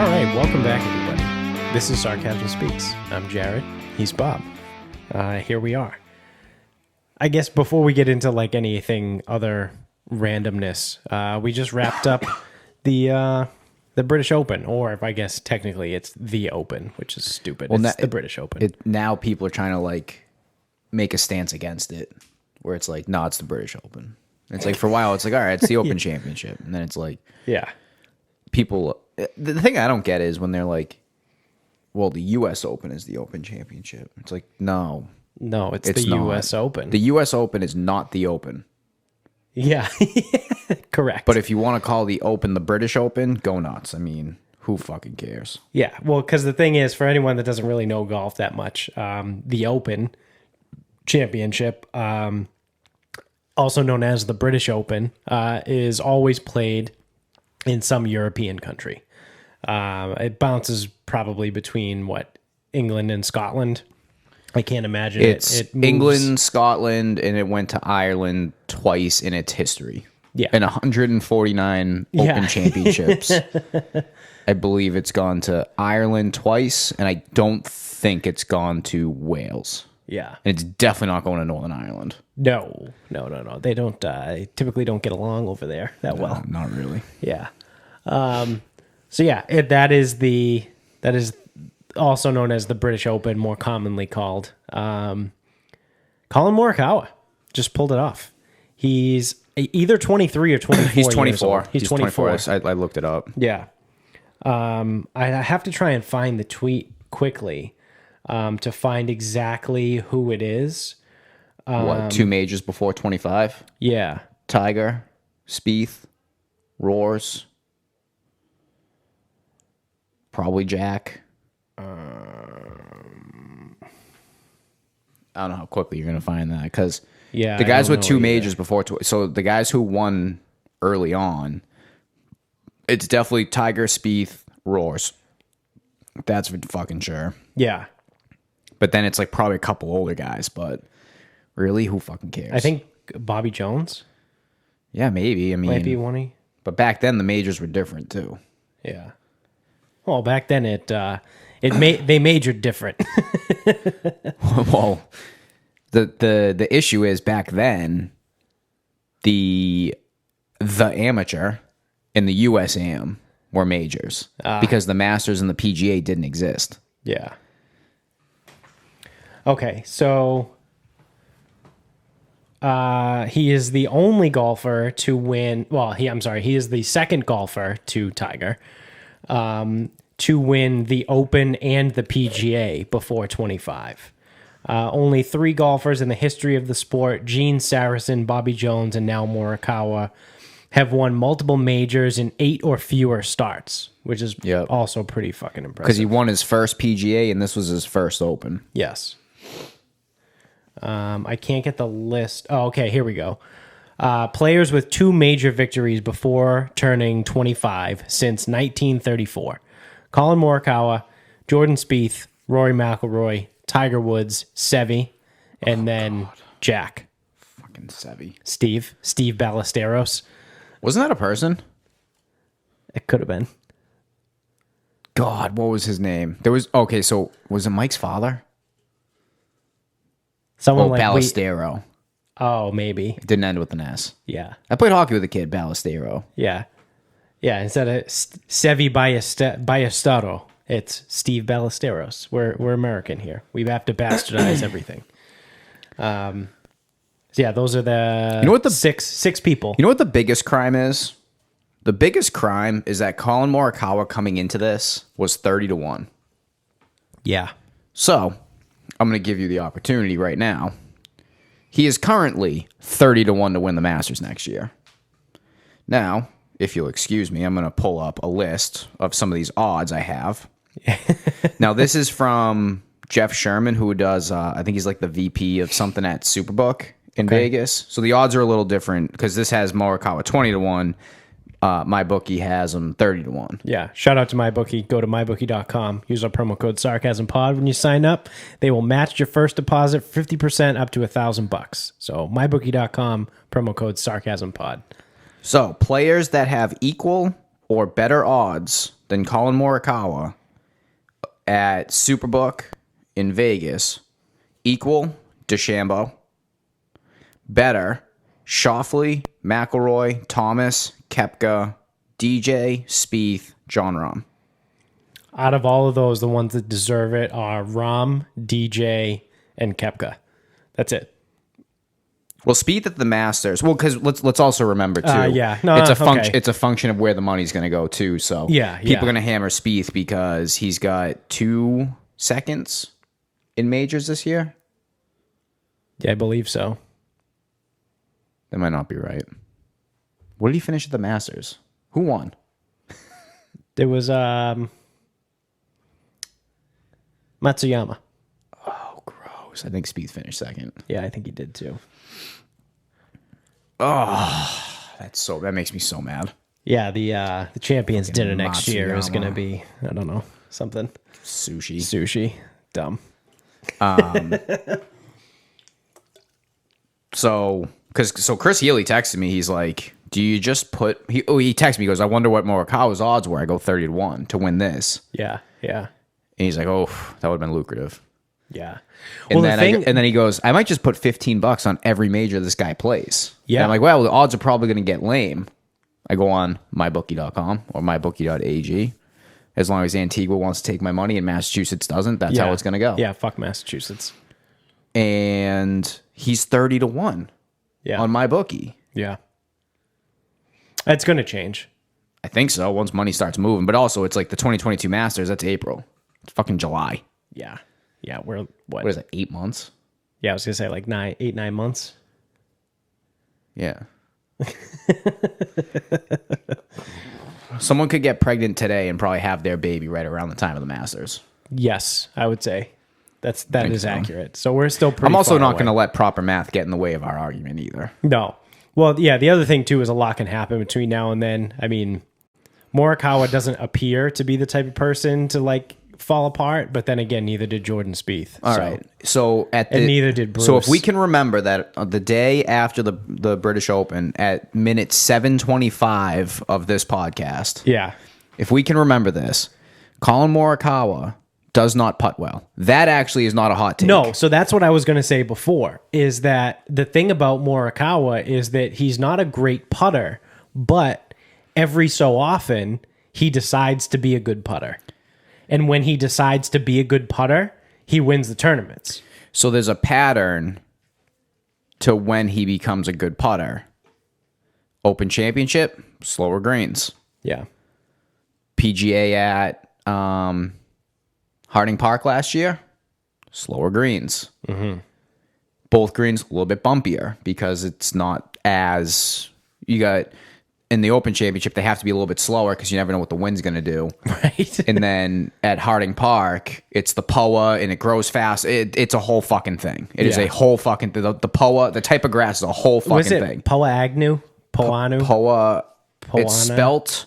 right, welcome back, everybody. This is Sarcasm Speaks. I'm Jared. He's Bob. Here we are. I guess before we get into like anything other randomness, we just wrapped up the British Open, or if I guess technically it's the Open, which is stupid. Well, it's the British Open. Now people are trying to like make a stance against it, where it's like, no, it's the British Open. It's like for a while, it's like, all right, it's the Open Championship, and then it's like, yeah. People, the thing I don't get is when they're like, well, the U.S. Open is the Open Championship. It's like, no, it's the not. U.S. Open. The U.S. Open is not the Open. Yeah, correct. But if you want to call the Open the British Open, go nuts. I mean, who fucking cares? Yeah, well, because the thing is, for anyone that doesn't really know golf that much, the Open Championship, also known as the British Open, is always played in some European country. It bounces probably between England and Scotland. I can't imagine it's it moves. England, Scotland, and it went to Ireland twice in its history. Yeah, in 149 Open Championships. I believe it's gone to Ireland twice, and I don't think it's gone to Wales. Yeah, and it's definitely not going to Northern Ireland. No. They don't typically don't get along over there that well. Not really. Yeah. So yeah, that is also known as the British Open, more commonly called. Collin Morikawa just pulled it off. He's either 23 or 24. He's 24. He's 24. I looked it up. Yeah. I have to try and find the tweet quickly to find exactly who it is. What, 2 majors before 25? Yeah. Tiger, Spieth, Roars, probably Jack. I don't know how quickly you're going to find that, because the guys with 2 majors before, so the guys who won early on, it's definitely Tiger, Spieth, Roars. That's for fucking sure. Yeah. But then it's like probably a couple older guys, but really, who fucking cares? I think Bobby Jones. Yeah, maybe. I mean, might be one. But back then the majors were different too. Yeah. Well, back then they majored different. Well, the issue is back then the amateur and the USAM were majors because the Masters and the PGA didn't exist. Yeah. Okay, so he is the only golfer to win. Well, he is the second golfer to Tiger to win the Open and the PGA before 25. Only 3 golfers in the history of the sport, Gene Sarazen, Bobby Jones, and now Morikawa, have won multiple majors in 8 or fewer starts, which is also pretty fucking impressive. Because he won his first PGA and this was his first Open. Yes. I can't get the list. Oh, okay, here we go. Players with 2 major victories before turning 25 since 1934. Collin Morikawa, Jordan Spieth, Rory McIlroy, Tiger Woods, Seve, and then Jack. Fucking Seve. Steve Ballesteros. Wasn't that a person? It could have been. God, what was his name? So was it Mike's father? Someone Ballestero. Maybe. It didn't end with an S. Yeah. I played hockey with a kid, Ballestero. Yeah. Yeah, instead of Seve Ballestero, it's Steve Ballesteros. We're American here. We have to bastardize everything. So yeah, those are the six people. You know what the biggest crime is? The biggest crime is that Collin Morikawa coming into this was 30-1. Yeah. So, I'm going to give you the opportunity right now. He is currently 30-1 to win the Masters next year. Now, if you'll excuse me, I'm going to pull up a list of some of these odds I have. Now, this is from Jeff Sherman, who does, I think he's like the VP of something at Superbook in Vegas. So the odds are a little different because this has Morikawa 20-1. MyBookie has him 30-1. Yeah. Shout out to MyBookie. Go to mybookie.com. Use our promo code SarcasmPod when you sign up. They will match your first deposit 50% up to $1,000. So mybookie.com, promo code SarcasmPod. So players that have equal or better odds than Collin Morikawa at Superbook in Vegas equal DeChambeau, better Schauffele, McIlroy, Thomas, Koepka, DJ, Spieth, Jon Rahm? Out of all of those, the ones that deserve it are Rahm, DJ, and Koepka. That's it. Well, Spieth at the Masters. Well, because let's also remember too. Yeah, no, it's a okay. It's a function of where the money's going to go too. So Yeah, people are going to hammer Spieth because he's got 2 seconds in majors this year. Yeah, I believe so. That might not be right. What did he finish at the Masters? Who won? There was Matsuyama. Oh, gross. I think Spieth finished second. Yeah, I think he did too. That makes me so mad. Yeah, the Champions dinner next year is Matsuyama. going to be, I don't know, something. Sushi. Dumb. So Chris Healy texted me. He's like, "Do you just put?" He texted me. He goes, "I wonder what Morikawa's odds were." I go 30-1 to win this. Yeah. And he's like, "Oh, that would have been lucrative." Yeah. And then he goes, "I might just put $15 on every major this guy plays." Yeah. And I'm like, "Well, the odds are probably going to get lame." I go on mybookie.com or mybookie.ag. As long as Antigua wants to take my money and Massachusetts doesn't, that's how it's going to go. Yeah, fuck Massachusetts. And he's 30-1 on MyBookie. Yeah. That's going to change. I think so once money starts moving. But also, it's like the 2022 Masters. That's April. It's fucking July. Yeah. Yeah, we're what? What is it, 8 months? Yeah, I was going to say like 9 months. Yeah. Someone could get pregnant today and probably have their baby right around the time of the Masters. Yes, I would say. That is accurate. So we're still pretty I'm also far not away. going to let proper math get in the way of our argument either. No. Well, yeah, the other thing, too, is a lot can happen between now and then. I mean, Morikawa doesn't appear to be the type of person to, like, fall apart, but then again, neither did Jordan Spieth. All right. So and neither did Bruce. So if we can remember that the day after the British Open at minute 725 of this podcast, Yeah. if we can remember this, Collin Morikawa does not putt well. That actually is not a hot take. No, so that's what I was going to say before, is that the thing about Morikawa is that he's not a great putter, but every so often he decides to be a good putter. And when he decides to be a good putter, he wins the tournaments. So there's a pattern to when he becomes a good putter. Open Championship, slower greens. Yeah. PGA at Harding Park last year, slower greens. Mm-hmm. Both greens a little bit bumpier because it's not as you got in the Open Championship. They have to be a little bit slower because you never know what the wind's going to do. Right. And then at Harding Park, it's the POA and it grows fast. It's a whole fucking thing. It is a whole fucking thing. The POA, the type of grass is a whole fucking Was it thing. Poa Agnew? Poanu? POA. It's spelt.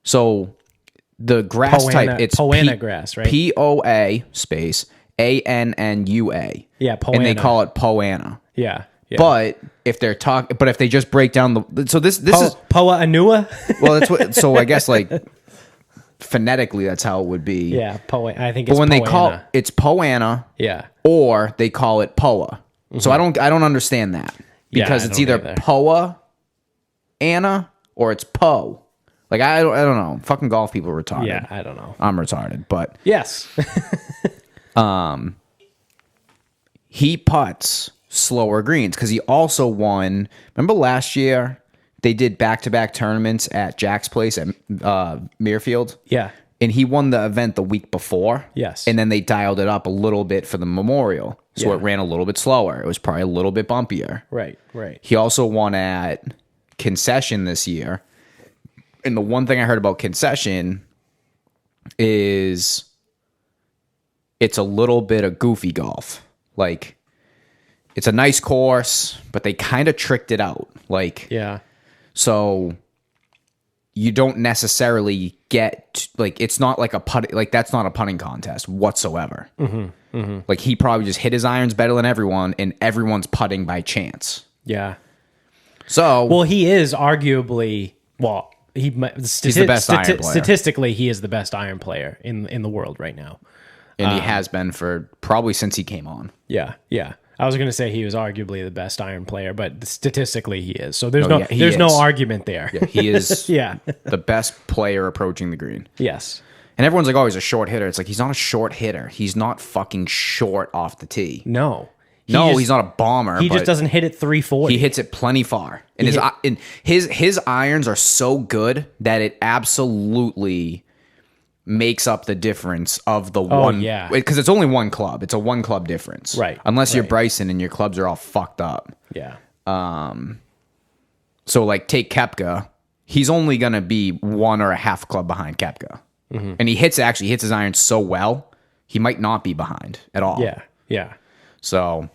So the grass type, it's Poana grass, right? POA space ANNUA. Yeah, Poana. And they call it Poana. Yeah. But if they're but if they just break down so this is Poa Anua? well, that's what. So I guess like phonetically, that's how it would be. Yeah, Poa. I think But it's when Poana. they call it's Poana, Yeah. or they call it POA. So I don't understand that because I it's don't either either. POA, Anna, or it's Po. Like I don't know. Fucking golf people are retarded. Yeah, I don't know. I'm retarded, but Yes. he putts slower greens because he also won. Remember last year they did back-to-back tournaments at Jack's place at Muirfield? Yeah. And he won the event the week before. Yes. And then they dialed it up a little bit for the Memorial. So Yeah. it ran a little bit slower. It was probably a little bit bumpier. Right. He also won at Concession this year. And the one thing I heard about Concession is it's a little bit of goofy golf. Like, it's a nice course, but they kind of tricked it out. Like, Yeah. so you don't necessarily get, like, it's not like a putt, like, that's not a putting contest whatsoever. Like, he probably just hit his irons better than everyone, and everyone's putting by chance. Yeah. So, Well, he is arguably, well, He's the best iron player. Statistically, he is the best iron player in the world right now. And he has been for probably since he came on. Yeah, yeah. I was going to say he was arguably the best iron player, but statistically he is. So there's no argument there. Yeah, he is yeah. the best player approaching the green. Yes. And everyone's like, oh, he's a short hitter. It's like, he's not a short hitter. He's not fucking short off the tee. No. He's not a bomber. He just doesn't hit it 340. He hits it plenty far. And his irons are so good that it absolutely makes up the difference of the one. Yeah. Because it's only one club. It's a one club difference. Right. Unless you're Bryson and your clubs are all fucked up. Yeah. So, like, take Koepka. He's only going to be one or a half club behind Koepka. Mm-hmm. And he hits his irons so well, he might not be behind at all. Yeah. Yeah. So,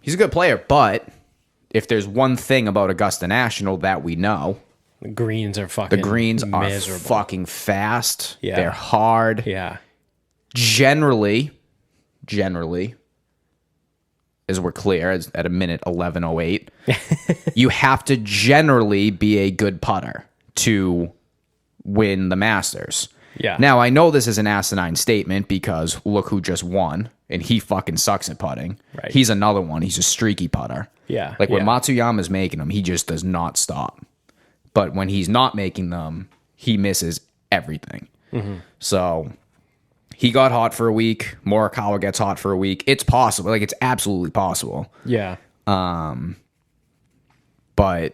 he's a good player, but if there's one thing about Augusta National that we know, the greens are fucking miserable. Are fucking fast. Yeah. They're hard. Yeah. Generally, as we're clear, at a minute 11:08, you have to generally be a good putter to win the Masters. Yeah. Now, I know this is an asinine statement because look who just won, and he fucking sucks at putting. Right. He's another one. He's a streaky putter. Yeah. Like when Matsuyama's making them, he just does not stop. But when he's not making them, he misses everything. Mm-hmm. So he got hot for a week. Morikawa gets hot for a week. It's possible. Like, it's absolutely possible. Yeah. But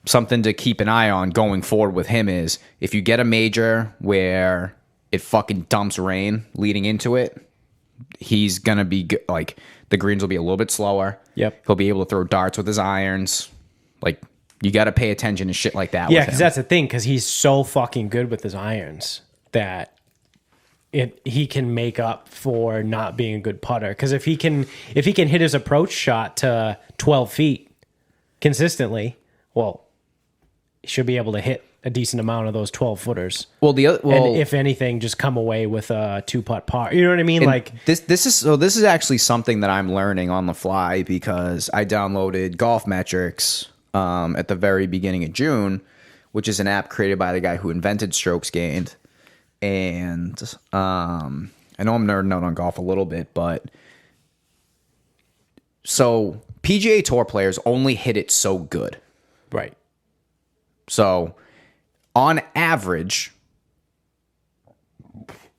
something to keep an eye on going forward with him is if you get a major where it fucking dumps rain leading into it, he's going to be like, the greens will be a little bit slower. Yep. He'll be able to throw darts with his irons. Like, you got to pay attention to shit like that. Yeah, because that's the thing, because he's so fucking good with his irons that he can make up for not being a good putter. Because if he can hit his approach shot to 12 feet consistently, well, he should be able to hit a decent amount of those 12 footers. And if anything, just come away with a 2-putt par. You know what I mean? Like this is actually something that I'm learning on the fly because I downloaded Golf Metrics at the very beginning of June, which is an app created by the guy who invented strokes gained. And I know I'm nerding out on golf a little bit, but so PGA Tour players only hit it so good. Right. So on average,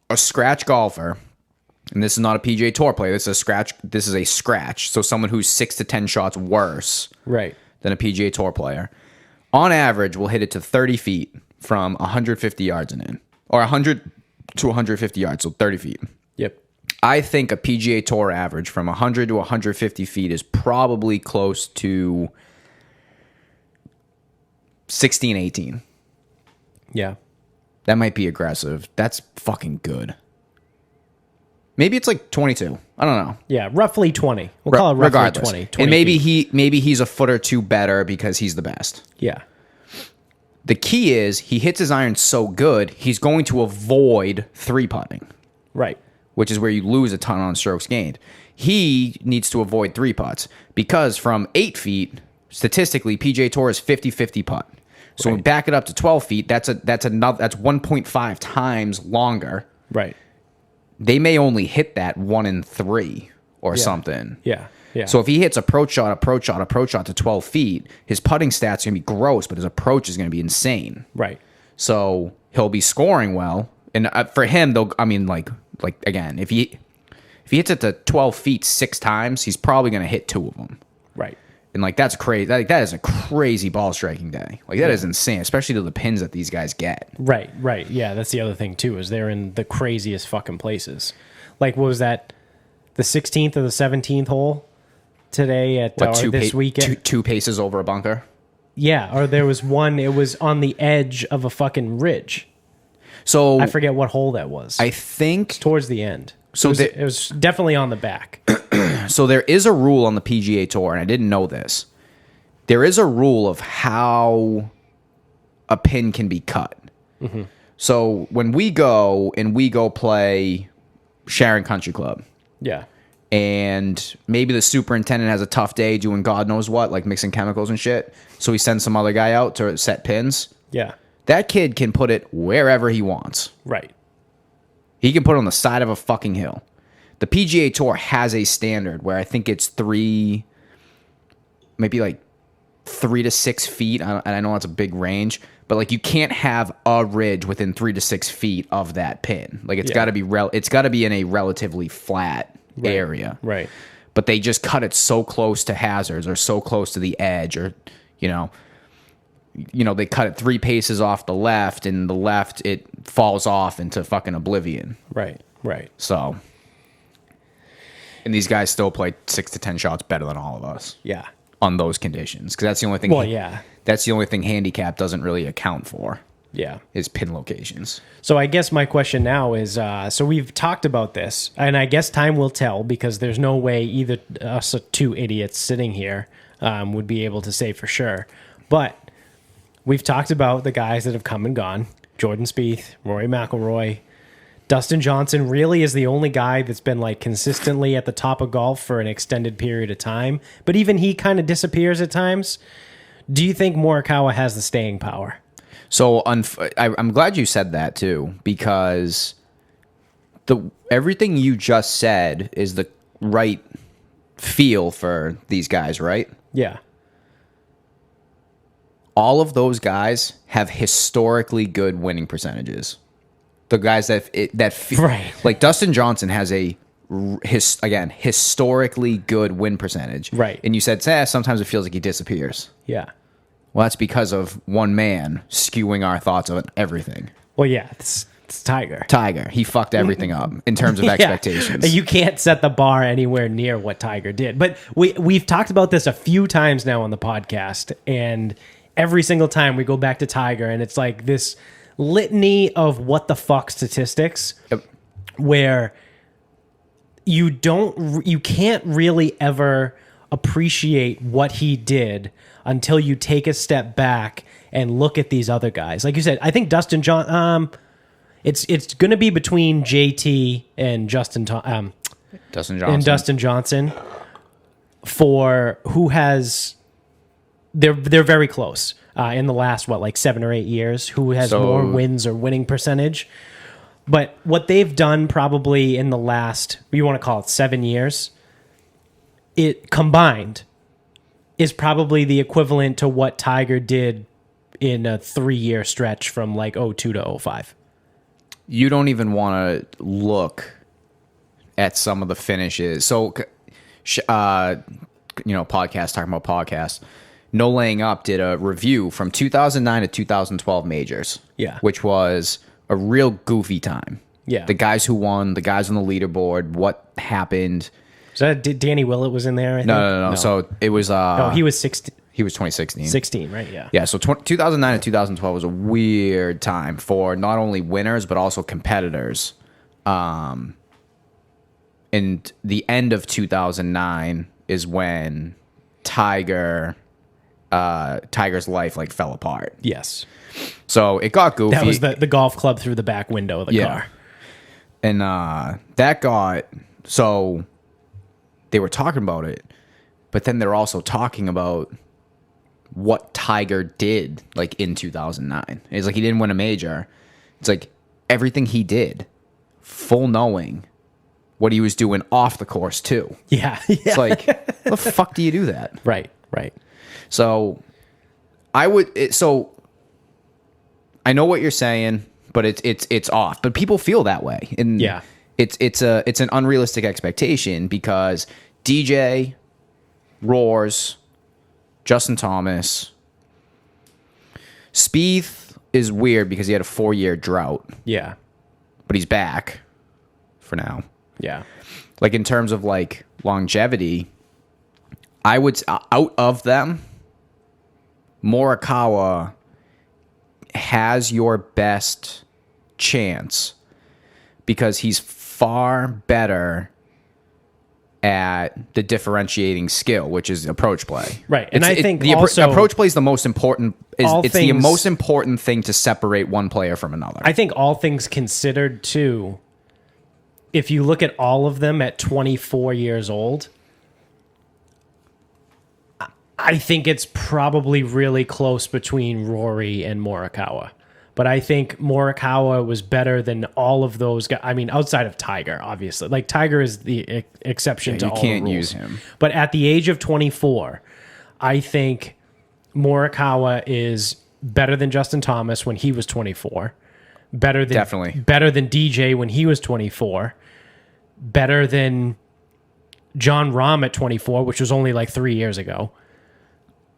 a scratch golfer, and this is not a PGA Tour player, this is a scratch. So someone who's 6 to 10 shots worse. Right. Than a PGA Tour player, on average, will hit it to 30 feet from 150 yards and in. Or 100 to 150 yards, so 30 feet. Yep. I think a PGA Tour average from 100 to 150 feet is probably close to 16, 18. Yeah. That might be aggressive. That's fucking good. Maybe it's like 22. I don't know. Yeah, roughly 20. We'll call it roughly regardless. 20 and maybe feet. he's a foot or two better because he's the best. Yeah. The key is he hits his iron so good, he's going to avoid 3-putting. Right. Which is where you lose a ton on strokes gained. He needs to avoid 3-putts because from 8 feet, statistically, PGA Tour is 50-50 putt. So when we back it up to 12 feet, that's 1.5 times longer. Right. They may only hit that 1 in 3 or something. Yeah. Yeah. So if he hits approach shot to 12 feet, his putting stats are going to be gross, but his approach is going to be insane. Right. So he'll be scoring well. And for him, though, I mean, like again, if he hits it to 12 feet 6 times, he's probably going to hit 2 of them. Right. And like that's crazy. That is a crazy ball striking day. Like that is insane, especially to the pins that these guys get. Right, right. Yeah, that's the other thing too, is they're in the craziest fucking places. Like, what was that? The 16th or the 17th hole today at this weekend? Two paces over a bunker. Yeah, or there was one. It was on the edge of a fucking ridge. So I forget what hole that was. I think towards the end. So it was definitely on the back. So there is a rule on the PGA Tour, and I didn't know this. There is a rule of how a pin can be cut. Mm-hmm. So when we go play Sharon Country Club, yeah, and maybe the superintendent has a tough day doing God knows what, like mixing chemicals and shit. So he sends some other guy out to set pins. Yeah. That kid can put it wherever he wants. Right. He can put it on the side of a fucking hill. The PGA Tour has a standard where I think it's maybe like 3 to 6 feet. And I know that's a big range, but like you can't have a ridge within 3 to 6 feet of that pin. Like it's got to be it's got to be in a relatively flat area. Right. But they just cut it so close to hazards or so close to the edge, or they cut it 3 paces off the left, and the left it falls off into fucking oblivion. Right. So, and these guys still play 6 to 10 shots better than all of us. Yeah. On those conditions, because that's the only thing. Well, yeah. That's the only thing handicap doesn't really account for. Yeah. Is pin locations. So I guess my question now is, so we've talked about this, and I guess time will tell, because there's no way either us two idiots sitting here would be able to say for sure. But we've talked about the guys that have come and gone. Jordan Spieth, Rory McIlroy. Dustin Johnson really is the only guy that's been like consistently at the top of golf for an extended period of time. But even he kind of disappears at times. Do you think Morikawa has the staying power? So I'm glad you said that too, because everything you just said is the right feel for these guys, right? Yeah. All of those guys have historically good winning percentages. The guys right. Like Dustin Johnson has historically good win percentage. Right. And you said, sometimes it feels like he disappears. Yeah. Well, that's because of one man skewing our thoughts of everything. Well, yeah, it's Tiger. He fucked everything up in terms of expectations. You can't set the bar anywhere near what Tiger did. But we've talked about this a few times now on the podcast, and every single time we go back to Tiger, and it's like this litany of what the fuck statistics, where you can't really ever appreciate what he did until you take a step back and look at these other guys. Like you said, I think Dustin it's going to be between JT and Dustin Johnson for who has. They're very close in the last 7 or 8 years. Who has more wins or winning percentage? But what they've done probably in the last, you want to call it 7 years, it combined is probably the equivalent to what Tiger did in a 3-year stretch from like 02 to 05. You don't even want to look at some of the finishes. So, podcast talking about podcasts. No Laying Up did a review from 2009 to 2012 majors. Yeah. Which was a real goofy time. Yeah. The guys who won, the guys on the leaderboard, what happened. So Danny Willett was in there, I think? No. So it was... no, he was 16. He was 2016. 16, right? Yeah. Yeah, so 2009 and 2012 was a weird time for not only winners, but also competitors. And the end of 2009 is when Tiger's life fell apart. Yes. So it got goofy. That was the golf club through the back window of the car. And that got... So they were talking about it, but then they're also talking about what Tiger did in 2009. It's like he didn't win a major. It's like everything he did, full knowing what he was doing off the course too. Yeah. It's like, the fuck do you do that? Right. So I know what you're saying, but it's off. But people feel that way. And it's an unrealistic expectation because DJ, Roars, Justin Thomas, Spieth is weird because he had a 4-year drought. Yeah. But he's back for now. Yeah. In terms of longevity, I would out of them, Morikawa has your best chance because he's far better at the differentiating skill, which is approach play. Right. And I think the also approach play is the most important. The most important thing to separate one player from another. I think all things considered too, if you look at all of them at 24 years old, I think it's probably really close between Rory and Morikawa. But I think Morikawa was better than all of those guys. I mean, outside of Tiger, obviously. Like, Tiger is the exception to all the rules. You can't use him. But at the age of 24, I think Morikawa is better than Justin Thomas when he was 24. Definitely. Better than DJ when he was 24. Better than Jon Rahm at 24, which was only like 3 years ago.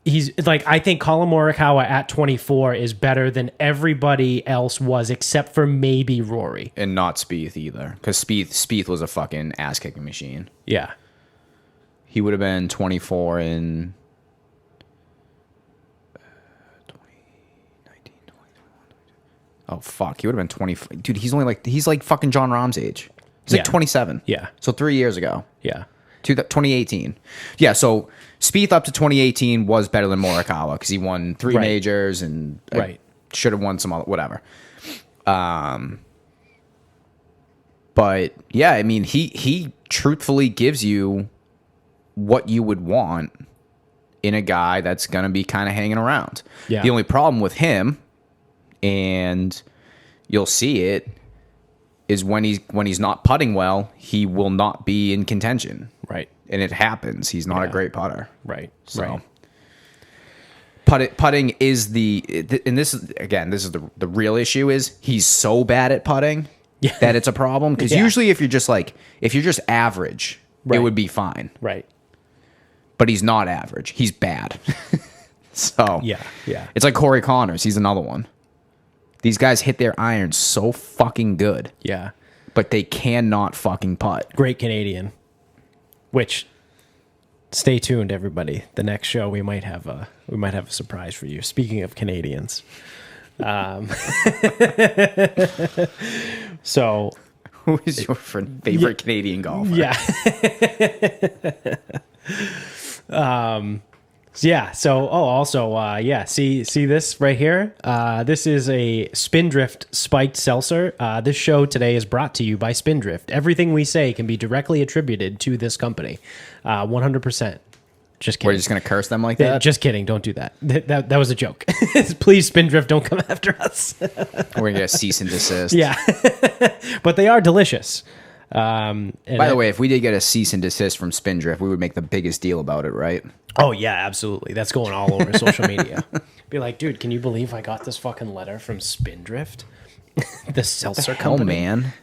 He's like, I think Collin Morikawa at 24 is better than everybody else was, except for maybe Rory. And not Spieth either, because Spieth was a fucking ass-kicking machine. Yeah. He would have been 24 in 2019, 2021. Oh, fuck. He would have been 20. Dude, he's like fucking Jon Rahm's age. He's like 27. Yeah. So 3 years ago. Yeah. 2018. Yeah, so Spieth up to 2018 was better than Morikawa because he won 3 majors and should have won some other, whatever. But yeah, I mean, he truthfully gives you what you would want in a guy that's going to be kind of hanging around. Yeah. The only problem with him, and you'll see it, is when he's not putting well, he will not be in contention. Right. And it happens. He's not a great putter. Right. So putting is and this is the real issue is he's so bad at putting that it's a problem. Because usually if you're just average, it would be fine. Right. But he's not average. He's bad. So yeah. It's like Corey Connors. He's another one. These guys hit their irons so fucking good. Yeah. But they cannot fucking putt. Great Canadian. Which, stay tuned, everybody. The next show we might have a surprise for you. Speaking of Canadians, so who is your favorite Canadian golfer? Yeah. See this right here? This is a Spindrift spiked seltzer. This show today is brought to you by Spindrift. Everything we say can be directly attributed to this company. 100%. Just kidding. We're just going to curse them like that? Just kidding. Don't do that. That was a joke. Please, Spindrift, don't come after us. We're going to get a cease and desist. Yeah. But they are delicious. By the way, if we did get a cease and desist from Spindrift, we would make the biggest deal about it, right? Oh, yeah, absolutely. That's going all over social media. Be like, dude, can you believe I got this fucking letter from Spindrift? The seltzer company. Oh, man.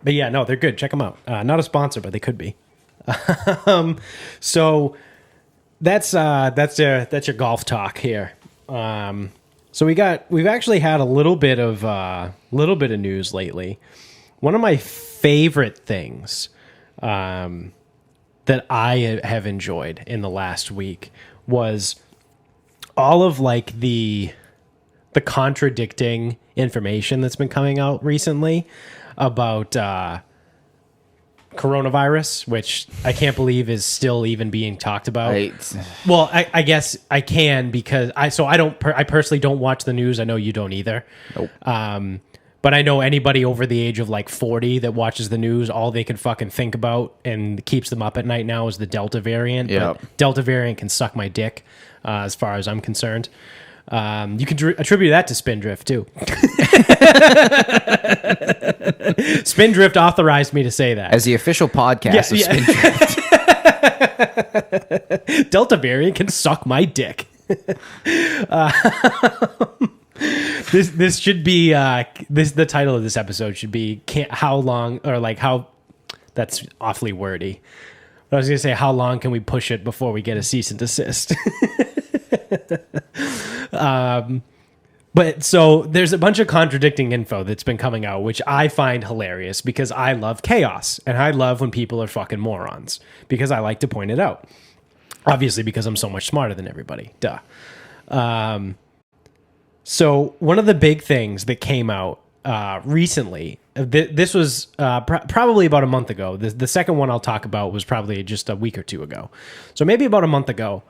But yeah, no, they're good. Check them out. Not a sponsor, but they could be. So that's your golf talk here. So we've actually had a little bit of news lately. One of my favorite things that I have enjoyed in the last week was all of like the contradicting information that's been coming out recently about coronavirus, which I can't believe is still even being talked about. Right. Well, I guess I can because I personally don't watch the news. I know you don't either. Nope. But I know anybody over the age of like 40 that watches the news, all they can fucking think about and keeps them up at night now is the Delta variant. Yep. But Delta variant can suck my dick, as far as I'm concerned. You can attribute that to Spindrift too. Spindrift authorized me to say that. As the official podcast of Spindrift. Delta variant can suck my dick. This should be the title of this episode should be how long, or like how, that's awfully wordy. But I was gonna say, how long can we push it before we get a cease and desist? But so there's a bunch of contradicting info that's been coming out, which I find hilarious because I love chaos and I love when people are fucking morons because I like to point it out. Obviously, because I'm so much smarter than everybody. Duh. So one of the big things that came out recently, this was probably about a month ago. The second one I'll talk about was probably just a week or two ago. So maybe about a month ago,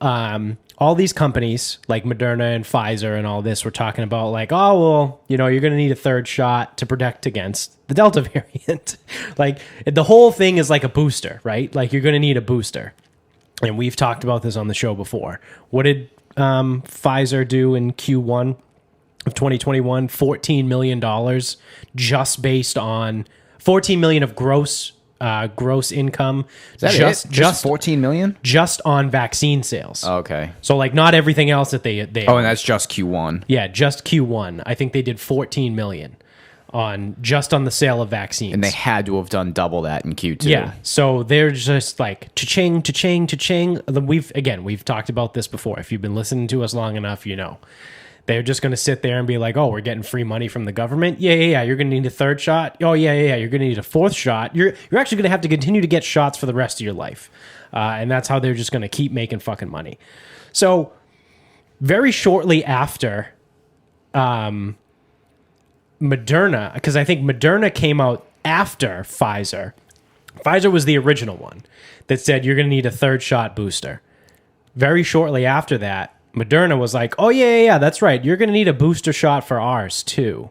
all these companies like Moderna and Pfizer and all this were talking about like, oh, well, you know, you're going to need a third shot to protect against the Delta variant. Like the whole thing is like a booster, right? Like you're going to need a booster. And we've talked about this on the show before. What did Pfizer do in Q1 of 2021? $14 million just based on $14 million of gross income. Is that just 14 million? Just on vaccine sales. Okay. So like not everything else that they Oh, and that's just Q1. Yeah, just Q1. I think they did 14 million on the sale of vaccines. And they had to have done double that in Q2. Yeah. So they're just like cha-ching, cha-ching, cha-ching. We've talked about this before. If you've been listening to us long enough, you know. They're just going to sit there and be like, oh, we're getting free money from the government. Yeah. You're going to need a third shot. Oh, yeah. You're going to need a fourth shot. You're actually going to have to continue to get shots for the rest of your life. And that's how they're just going to keep making fucking money. So very shortly after Moderna, because I think Moderna came out after Pfizer. Pfizer was the original one that said you're going to need a third shot booster. Very shortly after that, Moderna was like, oh, yeah, that's right. You're going to need a booster shot for ours, too.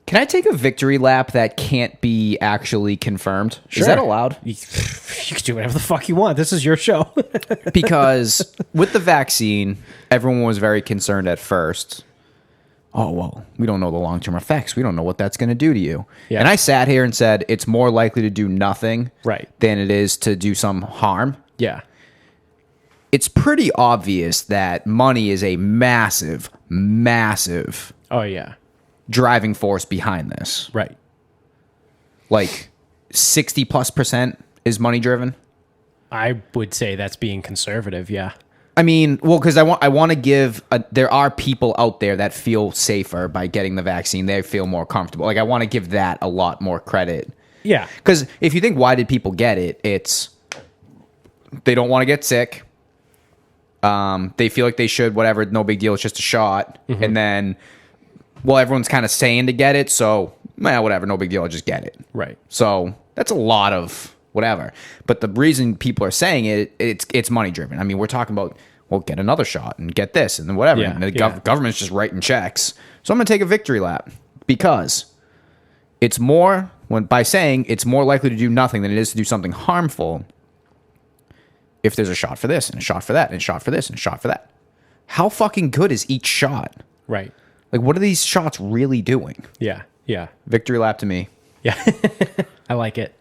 Can I take a victory lap that can't be actually confirmed? Sure. Is that allowed? You can do whatever the fuck you want. This is your show. Because with the vaccine, everyone was very concerned at first. Oh, well, we don't know the long-term effects. We don't know what that's going to do to you. Yeah. And I sat here and said it's more likely to do nothing than it is to do some harm. Yeah. It's pretty obvious that money is a massive driving force behind this. Right. Like 60+% is money driven. I would say that's being conservative, yeah. I mean, well, because I want to give there are people out there that feel safer by getting the vaccine. They feel more comfortable. Like I want to give that a lot more credit. Yeah. Because if you think why did people get it, it's they don't want to get sick. They feel like they should, whatever, no big deal, it's just a shot. Mm-hmm. And then, well, everyone's kind of saying to get it, so, whatever, no big deal, I'll just get it. Right. So, that's a lot of whatever. But the reason people are saying it's money-driven. I mean, we're talking about, well, get another shot and get this and then whatever. Yeah, and the government's just writing checks. So, I'm going to take a victory lap because it's more, by saying it's more likely to do nothing than it is to do something harmful. If there's a shot for this and a shot for that and a shot for this and a shot for that. How fucking good is each shot? Right. Like, what are these shots really doing? Yeah. Victory lap to me. Yeah. I like it.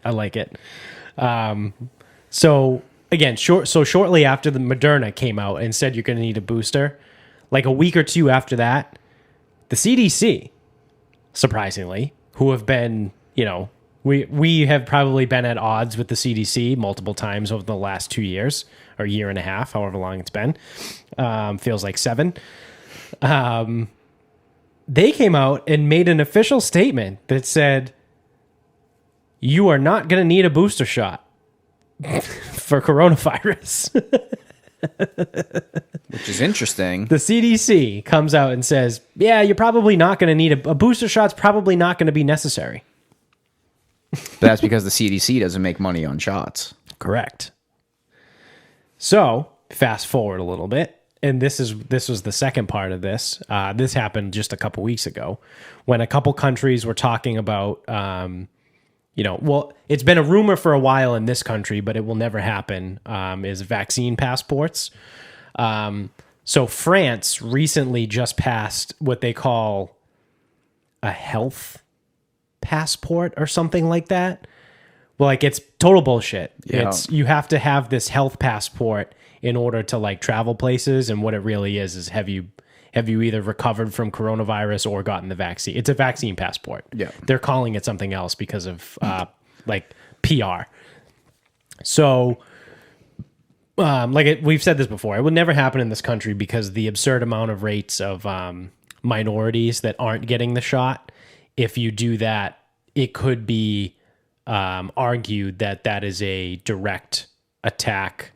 So, again, shortly after the Moderna came out and said you're going to need a booster, like a week or two after that, the CDC, surprisingly, who have been, you know, We have probably been at odds with the CDC multiple times over the last 2 years or year and a half, however long it's been. Feels like 7. They came out and made an official statement that said, you are not going to need a booster shot for coronavirus. Which is interesting. The CDC comes out and says, yeah, you're probably not going to need a booster shot's probably not going to be necessary. But that's because the CDC doesn't make money on shots. Correct. So, fast forward a little bit, and this was the second part of this. This happened just a couple weeks ago when a couple countries were talking about, it's been a rumor for a while in this country, but it will never happen, is vaccine passports. So France recently just passed what they call a health passport or something like that. Well, like it's total bullshit. Yeah. You have to have this health passport in order to like travel places, and what it really is have you either recovered from coronavirus or gotten the vaccine. It's a vaccine passport. Yeah. They're calling it something else because of like PR. So we've said this before, it would never happen in this country because the absurd amount of rates of minorities that aren't getting the shot. If you do that, it could be argued that is a direct attack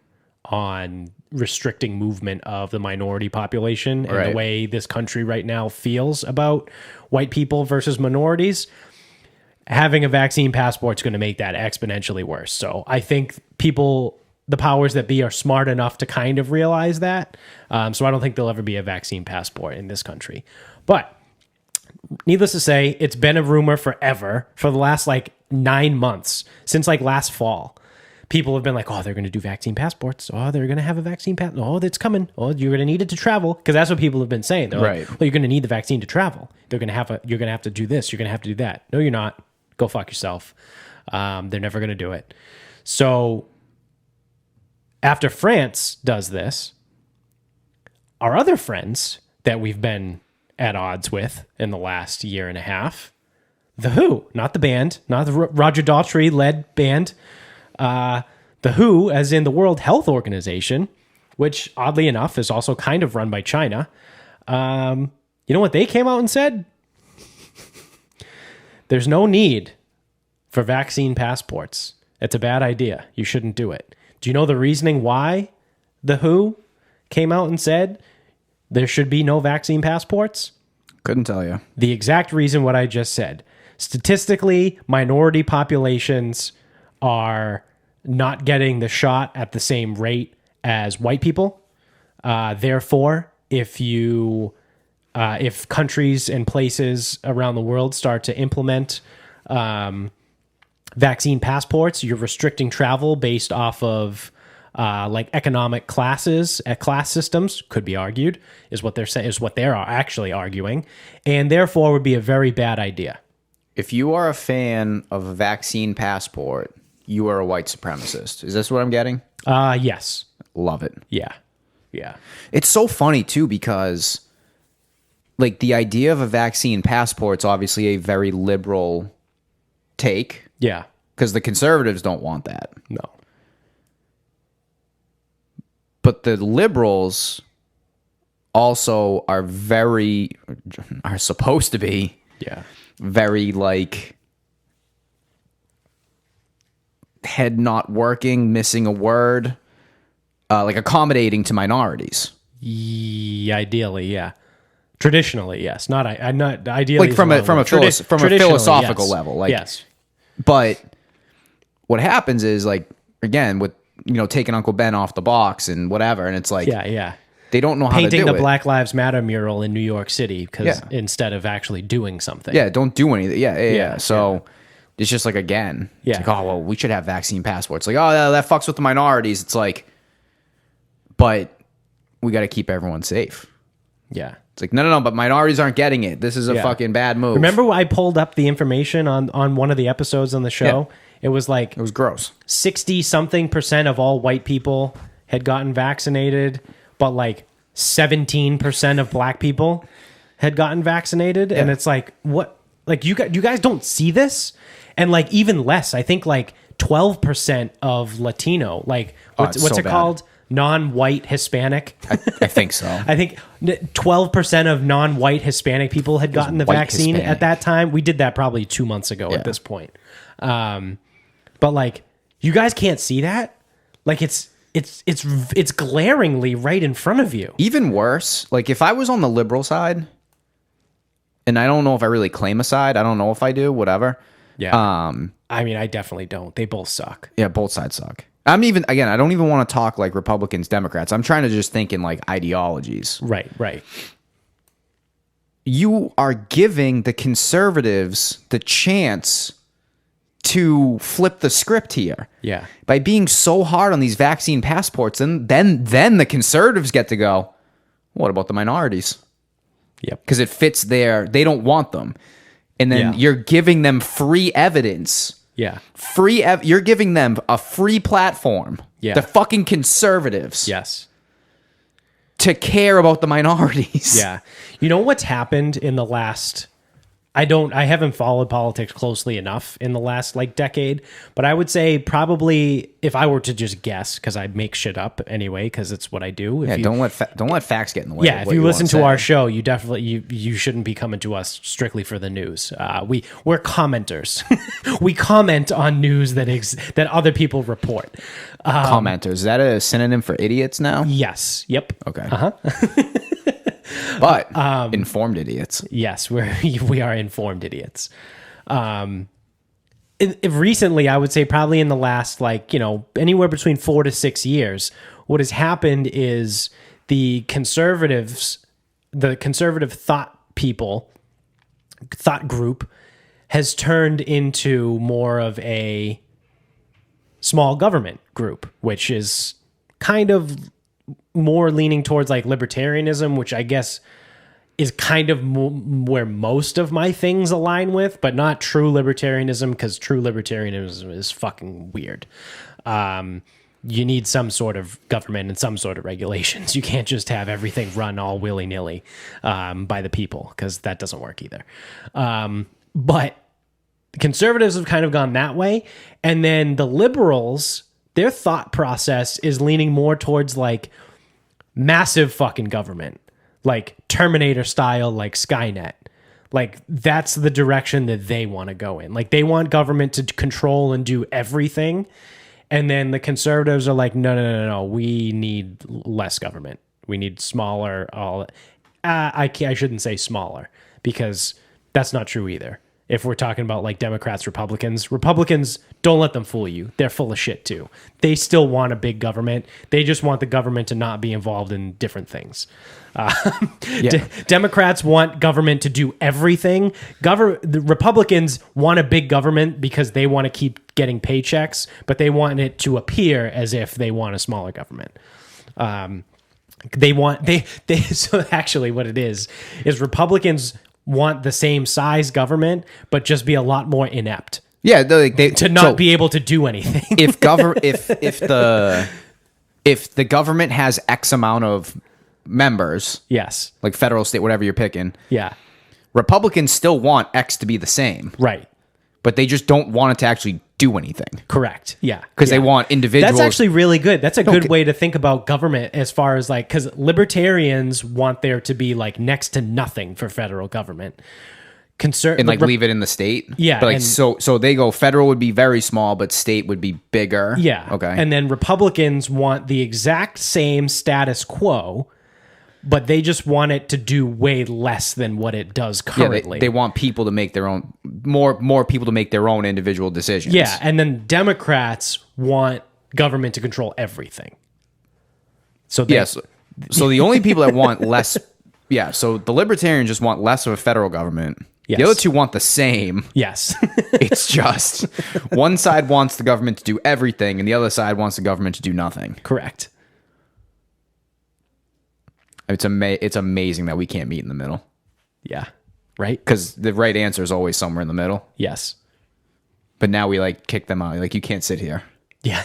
on restricting movement of the minority population and the way this country right now feels about white people versus minorities. Having a vaccine passport is going to make that exponentially worse. So I think people the powers that be are smart enough to kind of realize that. So I don't think there'll ever be a vaccine passport in this country. But needless to say, it's been a rumor forever, for the last like 9 months, since like last fall. People have been like, oh, they're going to do vaccine passports. Oh, they're going to have a vaccine passport. Oh, it's coming. Oh, you're going to need it to travel. Because that's what people have been saying. They're Right. like, well, you're going to need the vaccine to travel. You're going to have to do this. You're going to have to do that. No, you're not. Go fuck yourself. They're never going to do it. So after France does this, our other friends that we've been at odds with in the last year and a half, The Who, not the band, not the Roger Daltrey led band, The WHO, as in the World Health Organization, which oddly enough is also kind of run by China. You know what they came out and said? There's no need for vaccine passports. It's a bad idea. You shouldn't do it. Do you know the reasoning why The WHO came out and said there should be no vaccine passports? Couldn't tell you. The exact reason what I just said. Statistically, minority populations are not getting the shot at the same rate as white people. Therefore, if countries and places around the world start to implement vaccine passports, you're restricting travel based off of like economic classes, class systems, could be argued, is what they're saying, is what they're actually arguing, and therefore would be a very bad idea. If you are a fan of a vaccine passport, you are a white supremacist. Is this what I'm getting? Yes. Love it. Yeah. Yeah. It's so funny, too, because like the idea of a vaccine passport is obviously a very liberal take. Yeah. Because the conservatives don't want that. No. But the liberals also are supposed to be Yeah. very like head not working, missing a word, like accommodating to minorities. Yeah, ideally, yeah. Traditionally, yes. Not ideally. Like from a philosophical yes. level, like yes. But what happens is like again with taking Uncle Ben off the box and whatever, and it's like Yeah. they don't know how to do it. Painting the Black Lives Matter mural in New York City because Yeah. instead of actually doing something. Yeah, don't do anything. Yeah. So yeah. it's just like again, Yeah. it's like, oh well, we should have vaccine passports. Like, oh, that fucks with the minorities. It's like, but we got to keep everyone safe. Yeah. It's like, no, but minorities aren't getting it. This is a fucking bad move. Remember I pulled up the information on one of the episodes on the show? Yeah. It was like It was gross. 60-something% of all white people had gotten vaccinated, but like 17% of black people had gotten vaccinated. And it's like, what? Like, you guys don't see this? And like even less, I think like 12% of Latino, like what's so it bad. called? Non-white Hispanic. I think so. I think 12% of non-white Hispanic people had gotten the white vaccine Hispanic. at that time. We did that probably 2 months ago at this point. But like, you guys can't see that. Like it's glaringly right in front of you. Even worse, like if I was on the liberal side, and I don't know if I really claim a side. I don't know if I do. Whatever. Yeah. I mean, I definitely don't. They both suck. Yeah, both sides suck. I don't even want to talk like Republicans, Democrats. I'm trying to just think in like ideologies. Right. You are giving the conservatives the chance to flip the script here. Yeah. By being so hard on these vaccine passports, and then the conservatives get to go, what about the minorities? Yep. Because it fits they don't want them. And then you're giving them free evidence. Yeah. You're giving them a free platform. Yeah. The fucking conservatives. Yes. To care about the minorities. Yeah. You know what's happened in the last, I haven't followed politics closely enough in the last like decade, but I would say probably if I were to just guess, because I make shit up anyway, because it's what I do. Don't let facts get in the way. Yeah, if you listen to our show, you definitely you shouldn't be coming to us strictly for the news. We're commenters. We comment on news that other people report. Commenters, is that a synonym for idiots now? Yes. Yep. Okay. But informed idiots. Yes, we are informed idiots. recently, I would say probably in the last, like, anywhere between 4 to 6 years, what has happened is the conservative thought group has turned into more of a small government group, which is kind of more leaning towards like libertarianism, which I guess is kind of where most of my things align with, but not true libertarianism, because true libertarianism is fucking weird. You need some sort of government and some sort of regulations. You can't just have everything run all willy-nilly by the people, because that doesn't work either. But conservatives have kind of gone that way. And then the liberals, their thought process is leaning more towards like massive fucking government, like Terminator style, like Skynet. Like that's the direction that they want to go in. Like they want government to control and do everything. And then the conservatives are like, no. We need less government. We need smaller. I shouldn't say smaller, because that's not true either. If we're talking about like Democrats, Republicans don't let them fool you. They're full of shit too. They still want a big government. They just want the government to not be involved in different things. Democrats want government to do everything. The Republicans want a big government because they want to keep getting paychecks, but they want it to appear as if they want a smaller government. So actually what it is Republicans want the same size government, but just be a lot more inept. Yeah, to not be able to do anything. if the government has X amount of members, yes, like federal, state, whatever you're picking, yeah, Republicans still want X to be the same, right? But they just don't want it to actually do anything. Correct. Yeah. Because they want individuals. That's actually really good. That's a good way to think about government, as far as like, because libertarians want there to be like next to nothing for federal government. And like leave it in the state? Yeah. But like, so they go federal would be very small, but state would be bigger. Yeah. Okay. And then Republicans want the exact same status quo, but they just want it to do way less than what it does currently. Yeah, they want people to make their own, more people to make their own individual decisions. Yeah, and then Democrats want government to control everything. So so the only people that want less, so the libertarians just want less of a federal government. Yes. The other two want the same. Yes. It's just one side wants the government to do everything, and the other side wants the government to do nothing. Correct. It's amazing that we can't meet in the middle. Yeah. Right? Because the right answer is always somewhere in the middle. Yes. But now we like kick them out. Like, you can't sit here. Yeah.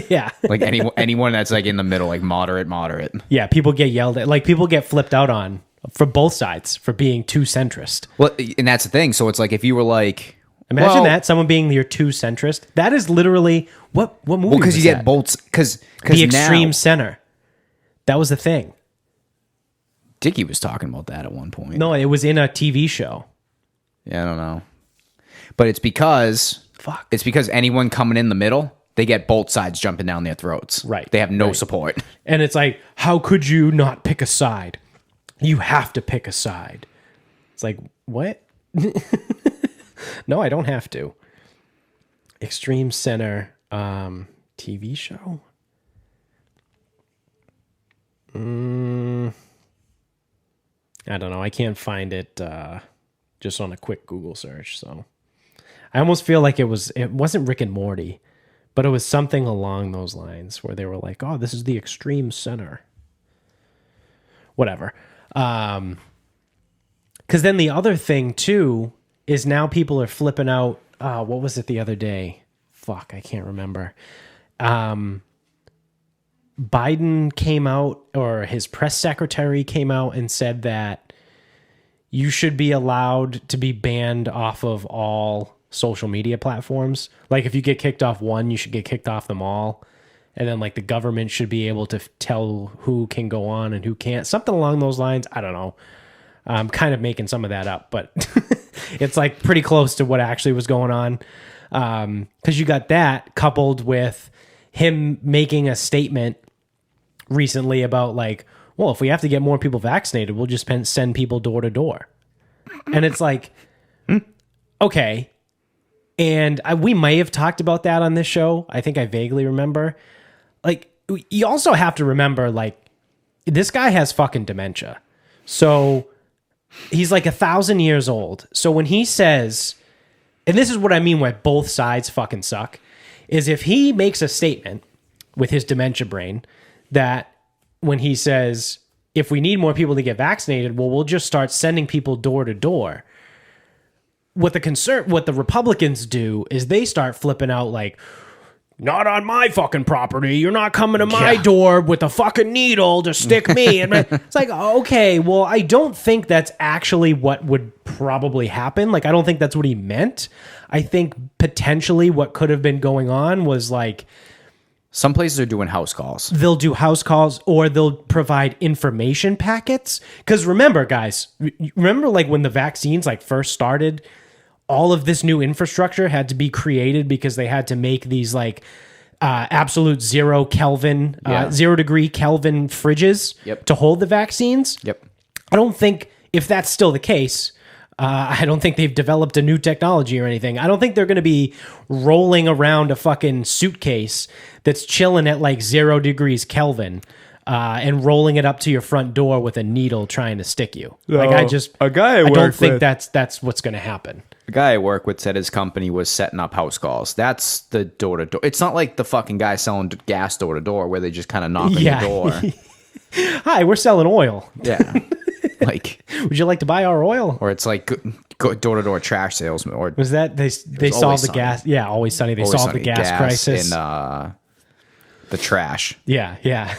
Yeah. Like anyone that's like in the middle, like moderate. Yeah. People get yelled at. Like people get flipped out on for both sides for being too centrist. Well, and that's the thing. So it's like if you were like, imagine that someone being your too centrist. That is literally what movie? Well, because you get bolts. Because the extreme center. That was the thing. Dickie was talking about that at one point. No, it was in a TV show. Yeah, I don't know. But it's because anyone coming in the middle, they get both sides jumping down their throats. Right. They have no support. And it's like, how could you not pick a side? You have to pick a side. It's like, what? No, I don't have to. Extreme Center TV show? I don't know. I can't find it just on a quick Google search. So I almost feel like it wasn't Rick and Morty, but it was something along those lines where they were like, oh, this is the extreme center. Whatever. Because then the other thing too is now people are flipping out. What was it the other day? Fuck, I can't remember. Biden came out, or his press secretary came out and said that you should be allowed to be banned off of all social media platforms. Like if you get kicked off one, you should get kicked off them all. And then like the government should be able to tell who can go on and who can't. Something along those lines. I don't know. I'm kind of making some of that up, but it's like pretty close to what actually was going on. Because you got that coupled with him making a statement recently about like, well, if we have to get more people vaccinated, we'll just send people door to door. And it's like, okay, And we may have talked about that on this show. I think I vaguely remember. Like, you also have to remember, like, this guy has fucking dementia. So he's like 1,000 years old. So when he says, and this is what I mean by both sides fucking suck, is if he makes a statement with his dementia brain that when he says, if we need more people to get vaccinated, well, we'll just start sending people door to door. What the Republicans do is they start flipping out like, not on my fucking property. You're not coming to my door with a fucking needle to stick me. And it's like, okay, well, I don't think that's actually what would probably happen. Like, I don't think that's what he meant. I think potentially what could have been going on was like, some places are doing house calls. They'll do house calls or they'll provide information packets. Because remember, guys, remember like when the vaccines like first started, all of this new infrastructure had to be created because they had to make these like absolute 0 Kelvin, 0 degree Kelvin fridges to hold the vaccines. Yep. I don't think if that's still the case, I don't think they've developed a new technology or anything. I don't think they're going to be rolling around a fucking suitcase that's chilling at like 0 degrees Kelvin and rolling it up to your front door with a needle trying to stick you. Like I don't think that's what's going to happen. The guy I work with said his company was setting up house calls. That's the door to door. It's not like the fucking guy selling gas door to door where they just kind of knock on your door. Hi, we're selling oil. Yeah. Like, would you like to buy our oil? Or it's like door to door trash salesman. Or was that they solved the gas? Yeah, Always Sunny. They solved the gas crisis and the trash. Yeah, yeah.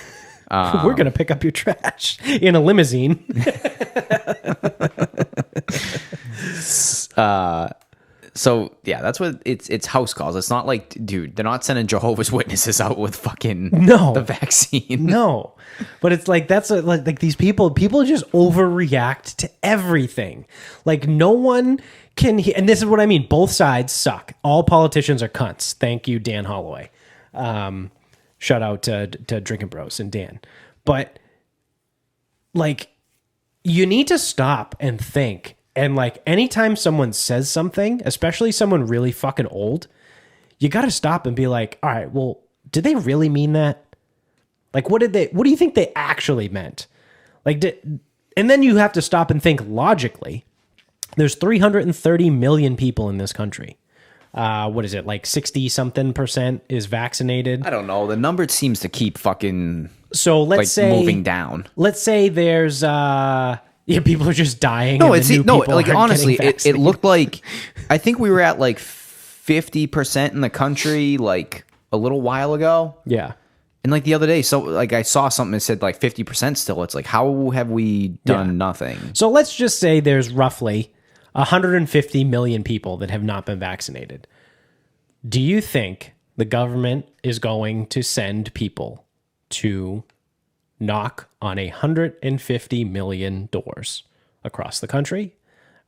We're gonna pick up your trash in a limousine. So yeah, that's what it's house calls. It's not like, dude, they're not sending Jehovah's Witnesses out with fucking the vaccine. No. But it's like like these people just overreact to everything. Like no one can and this is what I mean, both sides suck. All politicians are cunts. Thank you, Dan Holloway. Shout out to Drinking Bros and Dan. But like you need to stop and think. And like anytime someone says something, especially someone really fucking old, you got to stop and be like, all right, well, did they really mean that? Like, what do you think they actually meant? Like, and then you have to stop and think logically. There's 330 million people in this country. What is it? Like 60 something % is vaccinated. I don't know. The number seems to keep fucking let's say moving down. Let's say there's people are just dying. No, like honestly, it looked like I think we were at like 50% in the country like a little while ago. Yeah. And like the other day, so like I saw something that said like 50% still. It's like, how have we done nothing? So let's just say there's roughly 150 million people that have not been vaccinated. Do you think the government is going to send people to knock on 150 million doors across the country?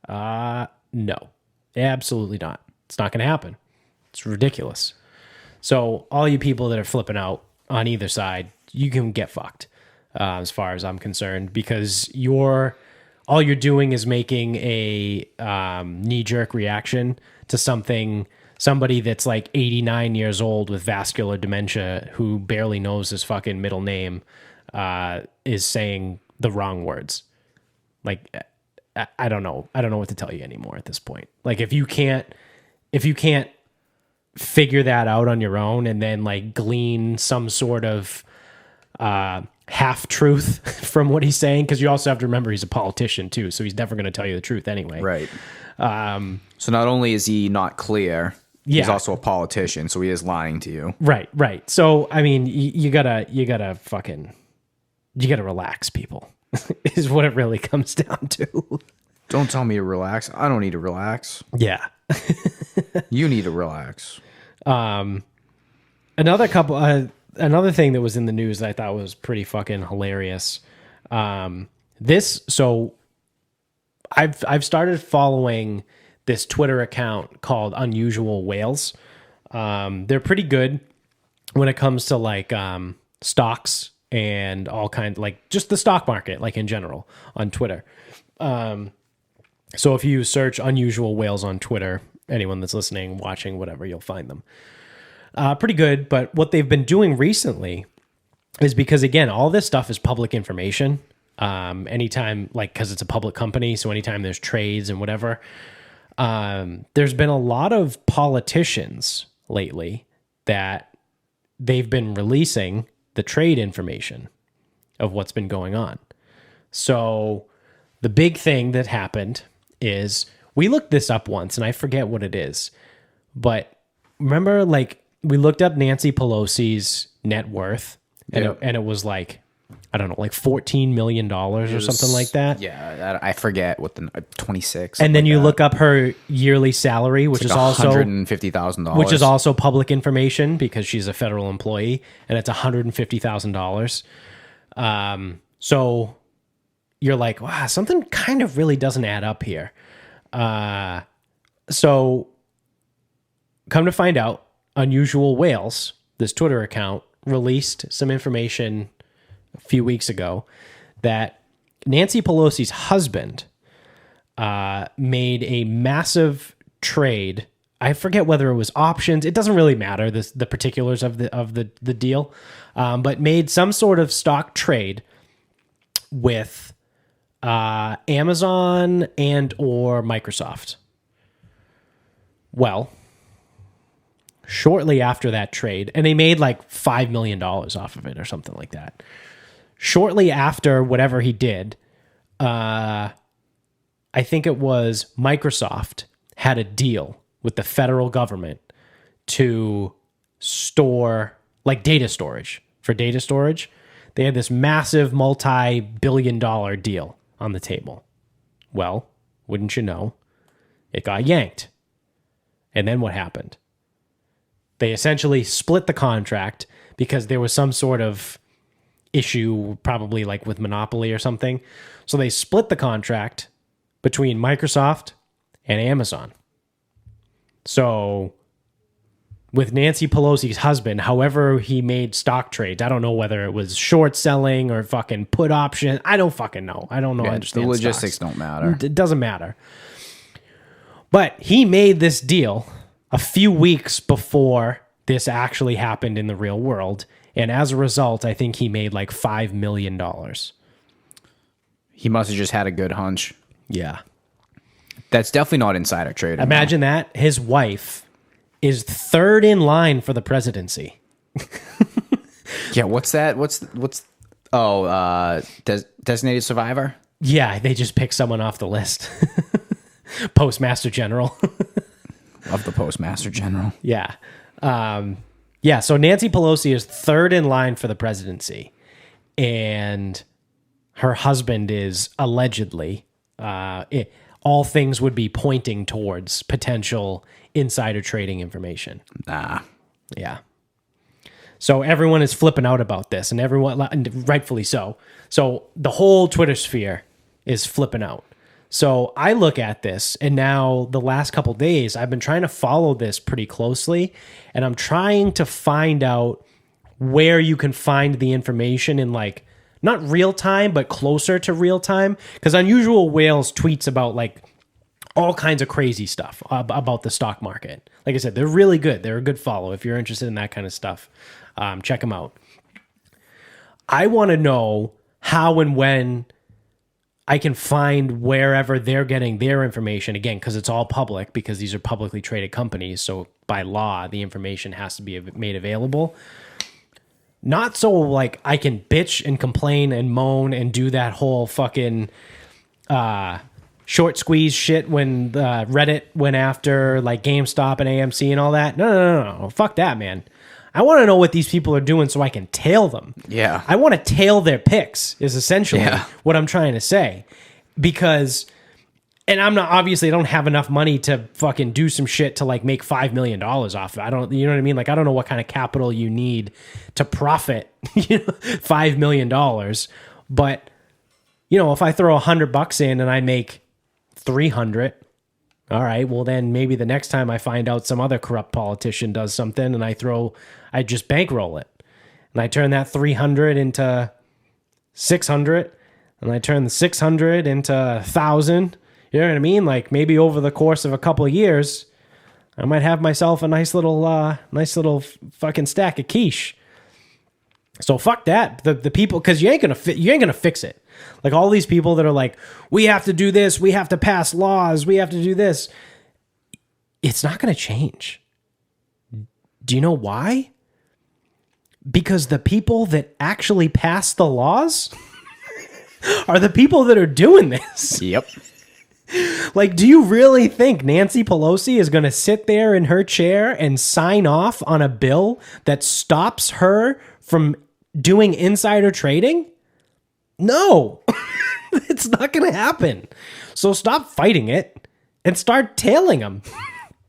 No, absolutely not. It's not going to happen. It's ridiculous. So all you people that are flipping out on either side, you can get fucked as far as I'm concerned, because all you're doing is making a knee-jerk reaction to somebody that's like 89 years old with vascular dementia who barely knows his fucking middle name is saying the wrong words. Like, I don't know what to tell you anymore at this point. Like, if you can't figure that out on your own and then like glean some sort of half truth from what he's saying, because you also have to remember he's a politician too, so he's never going to tell you the truth anyway. Right. So not only is he not clear, he's also a politician, so he is lying to you. Right. So I mean, you gotta relax, people. Is what it really comes down to. Don't tell me to relax. I don't need to relax. Yeah. You need to relax. Another thing that was in the news that I thought was pretty fucking hilarious. So I've started following this Twitter account called Unusual Whales. They're pretty good when it comes to like stocks and all kinds, like just the stock market, like in general on Twitter. So if you search Unusual Whales on Twitter, anyone that's listening, watching, whatever, you'll find them. Pretty good. But what they've been doing recently is because, again, all this stuff is public information. Anytime, like, because it's a public company, so anytime there's trades and whatever, there's been a lot of politicians lately that they've been releasing the trade information of what's been going on. So the big thing that happened is we looked this up once, and I forget what it is, but remember, like, we looked up Nancy Pelosi's net worth, and, it was like, I don't know, like $14 million or something like that. Yeah, I forget what the 26. And then you look up her yearly salary, which is also $150,000, which is also public information because she's a federal employee, and it's $150,000. So you're like, wow, something kind of really doesn't add up here. So come to find out, Unusual Whales, this Twitter account, released some information a few weeks ago that Nancy Pelosi's husband made a massive trade. I forget whether it was options. It doesn't really matter, the particulars of the deal, but made some sort of stock trade with Amazon and or Microsoft. Well, shortly after that trade, and they made like $5 million off of it or something like that. Shortly after whatever he did, I think it was Microsoft had a deal with the federal government to store, like, data storage. For data storage, they had this massive multi-billion-dollar deal on the table. Well, wouldn't you know, it got yanked. And then what happened? They essentially split the contract because there was some sort of issue, probably like with monopoly or something. So they split the contract between Microsoft and Amazon. So with Nancy Pelosi's husband, however he made stock trades, I don't know whether it was short selling or fucking put option. I don't fucking know. I don't know. Yeah, I understand the logistics stocks. don't matter. It doesn't matter. But he made this deal a few weeks before this actually happened in the real world. And as a result, I think he made like $5 million. He must have just had a good hunch. Yeah. That's definitely not insider trading. Imagine that. His wife is third in line for the presidency. Yeah, what's that? Designated survivor? Yeah, they just pick someone off the list. Postmaster General. Of the Postmaster General. Yeah. Yeah, so Nancy Pelosi is third in line for the presidency. And her husband is allegedly, all things would be pointing towards potential insider trading information. Nah. Yeah. So everyone is flipping out about this, and everyone, rightfully so. So the whole Twitter sphere is flipping out. So I look at this, and now the last couple days, I've been trying to follow this pretty closely, and I'm trying to find out where you can find the information in, like, not real time, but closer to real time. Because Unusual Whales tweets about, like, all kinds of crazy stuff about the stock market. Like I said, they're really good. They're a good follow. If you're interested in that kind of stuff, check them out. I want to know how and when I can find wherever they're getting their information, again, because it's all public, because these are publicly traded companies. So by law, the information has to be made available. Not so like I can bitch and complain and moan and do that whole fucking short squeeze shit when Reddit went after like GameStop and AMC and all that. No. Fuck that, man. I want to know what these people are doing so I can tail them. Yeah. I want to tail their picks is essentially what I'm trying to say. Because, and I'm not, obviously I don't have enough money to fucking do some shit to like make $5 million off of it. I don't, you know what I mean? Like, I don't know what kind of capital you need to profit, $5 million. But, if I throw $100 in and I make 300, all right, well then maybe the next time I find out some other corrupt politician does something and I just bankroll it. And I turn that 300 into 600 and I turn the 600 into 1,000. You know what I mean? Like maybe over the course of a couple of years, I might have myself a nice little fucking stack of quiche. So fuck that. The people, because you ain't gonna fix it. Like all these people that are like, we have to do this, we have to pass laws, we have to do this. It's not gonna change. Do you know why? Because the people that actually pass the laws are the people that are doing this. Yep. Like, do you really think Nancy Pelosi is going to sit there in her chair and sign off on a bill that stops her from doing insider trading? No, it's not going to happen. So stop fighting it and start tailing them.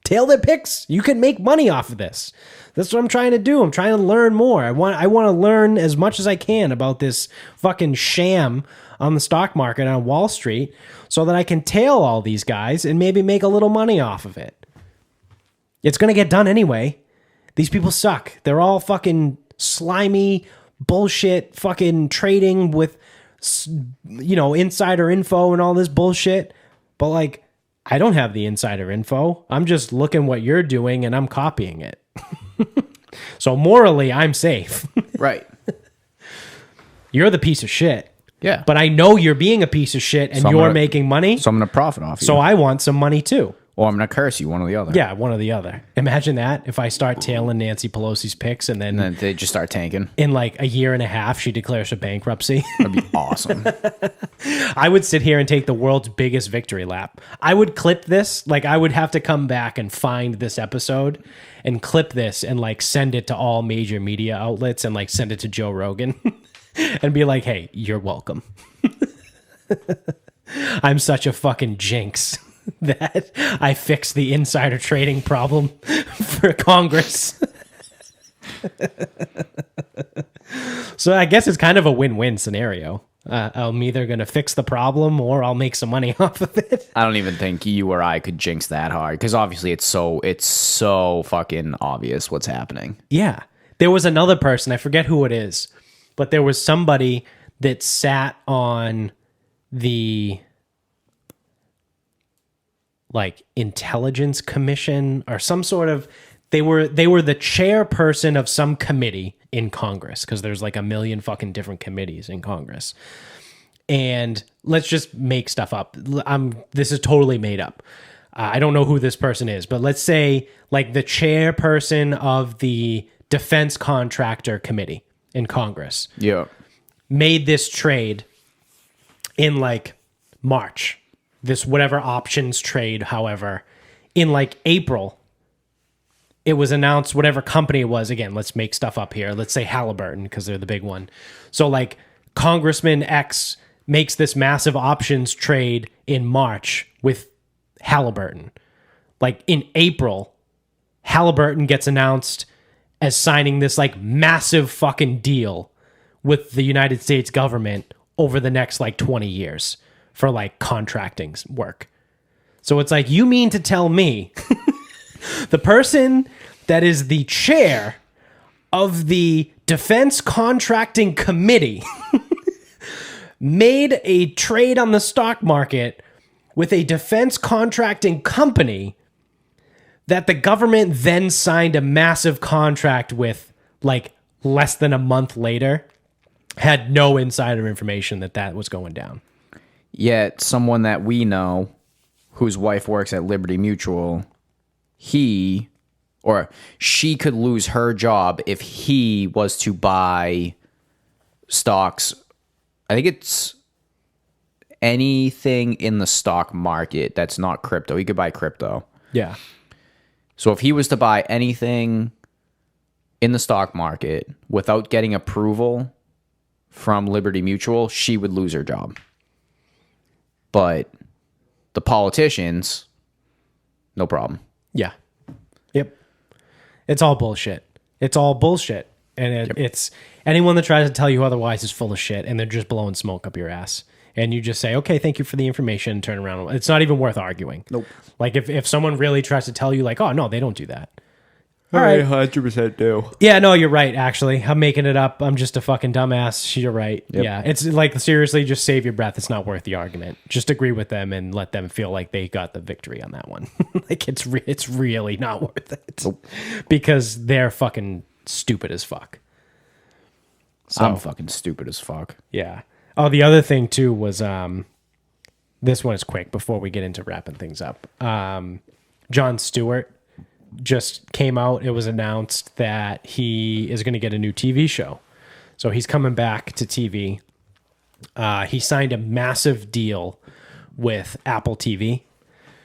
Tail their picks. You can make money off of this. That's what I'm trying to do. I'm trying to learn more. I want to learn as much as I can about this fucking sham on the stock market on Wall Street so that I can tail all these guys and maybe make a little money off of it. It's going to get done anyway. These people suck. They're all fucking slimy bullshit fucking trading with, insider info and all this bullshit. But like, I don't have the insider info. I'm just looking what you're doing and I'm copying it. So morally, I'm safe. Right. You're the piece of shit. Yeah. But I know you're being a piece of shit and you're making money. So I'm going to profit off you. So I want some money too. Or I'm going to curse you, one or the other. Yeah, one or the other. Imagine that if I start tailing Nancy Pelosi's picks and then they just start tanking. In like a year and a half, she declares a bankruptcy. That'd be awesome. I would sit here and take the world's biggest victory lap. I would clip this. Like I would have to come back and find this episode and clip this and like send it to all major media outlets and like send it to Joe Rogan and be like, hey, you're welcome. I'm such a fucking jinx that I fixed the insider trading problem for Congress. So I guess it's kind of a win-win scenario. I'm either going to fix the problem or I'll make some money off of it. I don't even think you or I could jinx that hard because obviously it's so fucking obvious what's happening. Yeah. There was another person, I forget who it is, but there was somebody that sat on the like intelligence commission or some sort of, they were the chairperson of some committee in Congress because there's like a million fucking different committees in Congress. And let's just make stuff up. This is totally made up. I don't know who this person is, but let's say like the chairperson of the defense contractor committee in Congress. Yeah. Made this trade in like March. This whatever options trade, however, in like April, it was announced whatever company it was. Again, let's make stuff up here. Let's say Halliburton because they're the big one. So like Congressman X makes this massive options trade in March with Halliburton. Like in April, Halliburton gets announced as signing this like massive fucking deal with the United States government over the next like 20 years for like contracting work. So it's like, you mean to tell me the person that is the chair of the Defense Contracting Committee made a trade on the stock market with a defense contracting company that the government then signed a massive contract with like less than a month later, had no insider information that was going down. Yet someone that we know whose wife works at Liberty Mutual, she could lose her job if he was to buy stocks. I think it's anything in the stock market that's not crypto. He could buy crypto. Yeah. So if he was to buy anything in the stock market without getting approval from Liberty Mutual, she would lose her job. But the politicians, no problem. Yeah. Yep. It's all bullshit. It's all bullshit. And it's anyone that tries to tell you otherwise is full of shit and they're just blowing smoke up your ass. And you just say, okay, thank you for the information, turn around. It's not even worth arguing. Nope. Like if someone really tries to tell you like, oh, no, they don't do that. All right. 100% do. Yeah, no, you're right, actually. I'm making it up. I'm just a fucking dumbass. You're right. Yep. Yeah, it's like, seriously, just save your breath. It's not worth the argument. Just agree with them and let them feel like they got the victory on that one. Like, it's really not worth it. Nope. Because they're fucking stupid as fuck. So, I'm fucking stupid as fuck. yeah. Oh, the other thing, too, was this one is quick before we get into wrapping things up. Jon Stewart just came out. It was announced that he is going to get a new TV show. So he's coming back to TV. He signed a massive deal with Apple TV.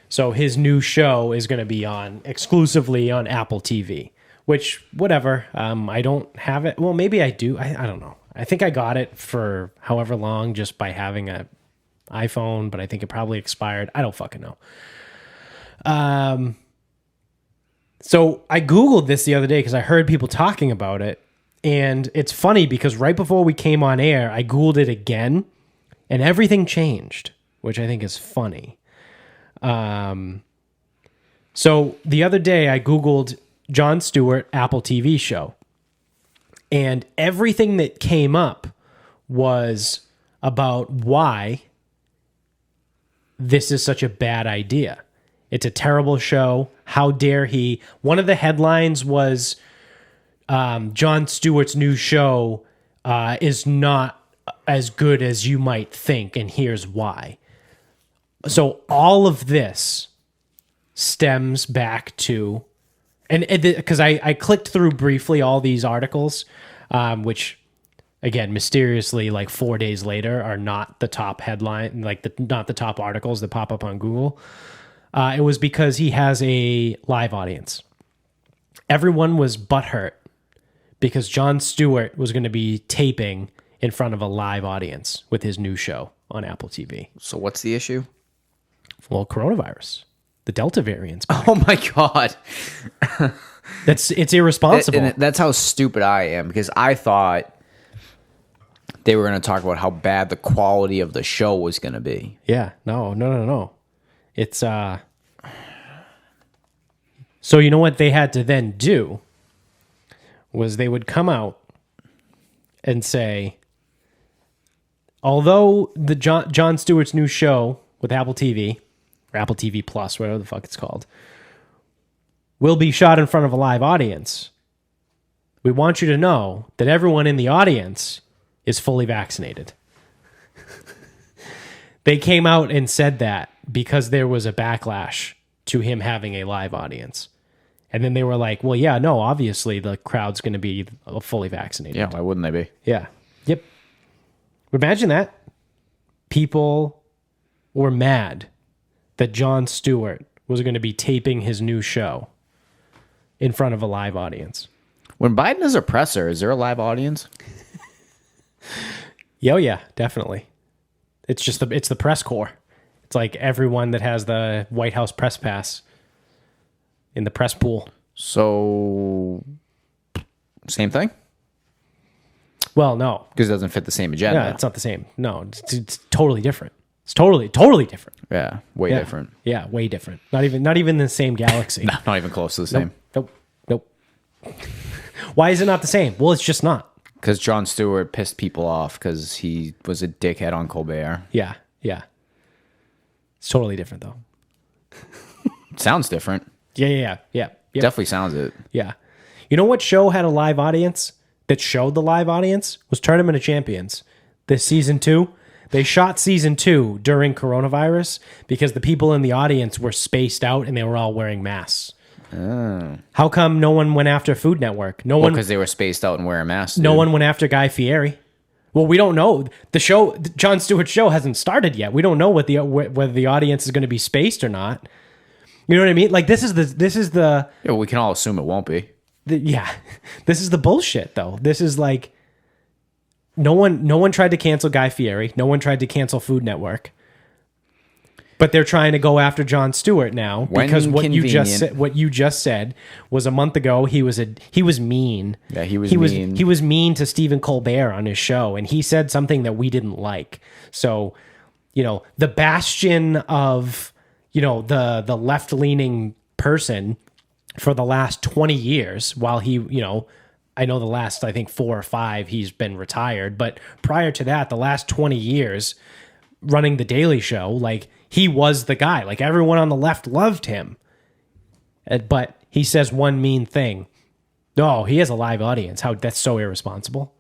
So his new show is going to be exclusively on Apple TV, which, whatever. I don't have it. Well, maybe I do. I don't know. I think I got it for however long just by having a iPhone, but I think it probably expired. I don't fucking know. So I Googled this the other day because I heard people talking about it. And it's funny because right before we came on air, I Googled it again and everything changed, which I think is funny. So the other day I Googled Jon Stewart Apple TV show. And everything that came up was about why this is such a bad idea. It's a terrible show. How dare he? One of the headlines was Jon Stewart's new show is not as good as you might think, and here's why. So all of this stems back to, and because I clicked through briefly all these articles, which, again, mysteriously, like 4 days later, are not the top headline, like not the top articles that pop up on Google. It was because he has a live audience. Everyone was butthurt because Jon Stewart was going to be taping in front of a live audience with his new show on Apple TV. So what's the issue? Well, coronavirus, the Delta variant's back. Oh my God. It's irresponsible. And that's how stupid I am, because I thought they were going to talk about how bad the quality of the show was going to be. Yeah, no. It's so you know what they had to then do was they would come out and say, although the Jon Stewart's new show with Apple TV or Apple TV Plus, whatever the fuck it's called, will be shot in front of a live audience, we want you to know that everyone in the audience is fully vaccinated. They came out and said that because there was a backlash to him having a live audience. And then they were like, well, yeah, no, obviously the crowd's going to be fully vaccinated. Yeah, why wouldn't they be? Yeah. Yep. Imagine that. People were mad that Jon Stewart was going to be taping his new show in front of a live audience. When Biden is a presser, is there a live audience? Oh, yeah, definitely. It's just it's the press corps. It's like everyone that has the White House press pass in the press pool. So, same thing? Well, no. Because it doesn't fit the same agenda. Yeah, it's not the same. No, it's totally different. It's totally different. Yeah, way different. Yeah, way different. Not even the same galaxy. No, not even close to the same. Nope. Why is it not the same? Well, it's just not. Because Jon Stewart pissed people off because he was a dickhead on Colbert. Yeah. It's totally different, though. Sounds different. Yeah. Yep. Definitely sounds it. Yeah. You know what show had a live audience that showed the live audience? Was Tournament of Champions. This season 2. They shot season 2 during coronavirus because the people in the audience were spaced out and they were all wearing masks. Oh. How come no one went after Food Network? Because they were spaced out and wearing masks. No one went after Guy Fieri. Well, we don't know. The Jon Stewart's show hasn't started yet. We don't know whether the audience is going to be spaced or not. You know what I mean? Like this is the. Yeah, well, we can all assume it won't be. This is the bullshit though. This is like no one tried to cancel Guy Fieri. No one tried to cancel Food Network. But they're trying to go after Jon Stewart now because what you just said was a month ago he was mean. Yeah, he was mean. He was mean to Stephen Colbert on his show, and he said something that we didn't like. So, the bastion of the left leaning person for the last 20 years while he, I know the last, I think 4 or 5, he's been retired. But prior to that, the last 20 years running the Daily Show, like he was the guy. Like everyone on the left loved him. But he says one mean thing. Oh, he has a live audience. That's so irresponsible.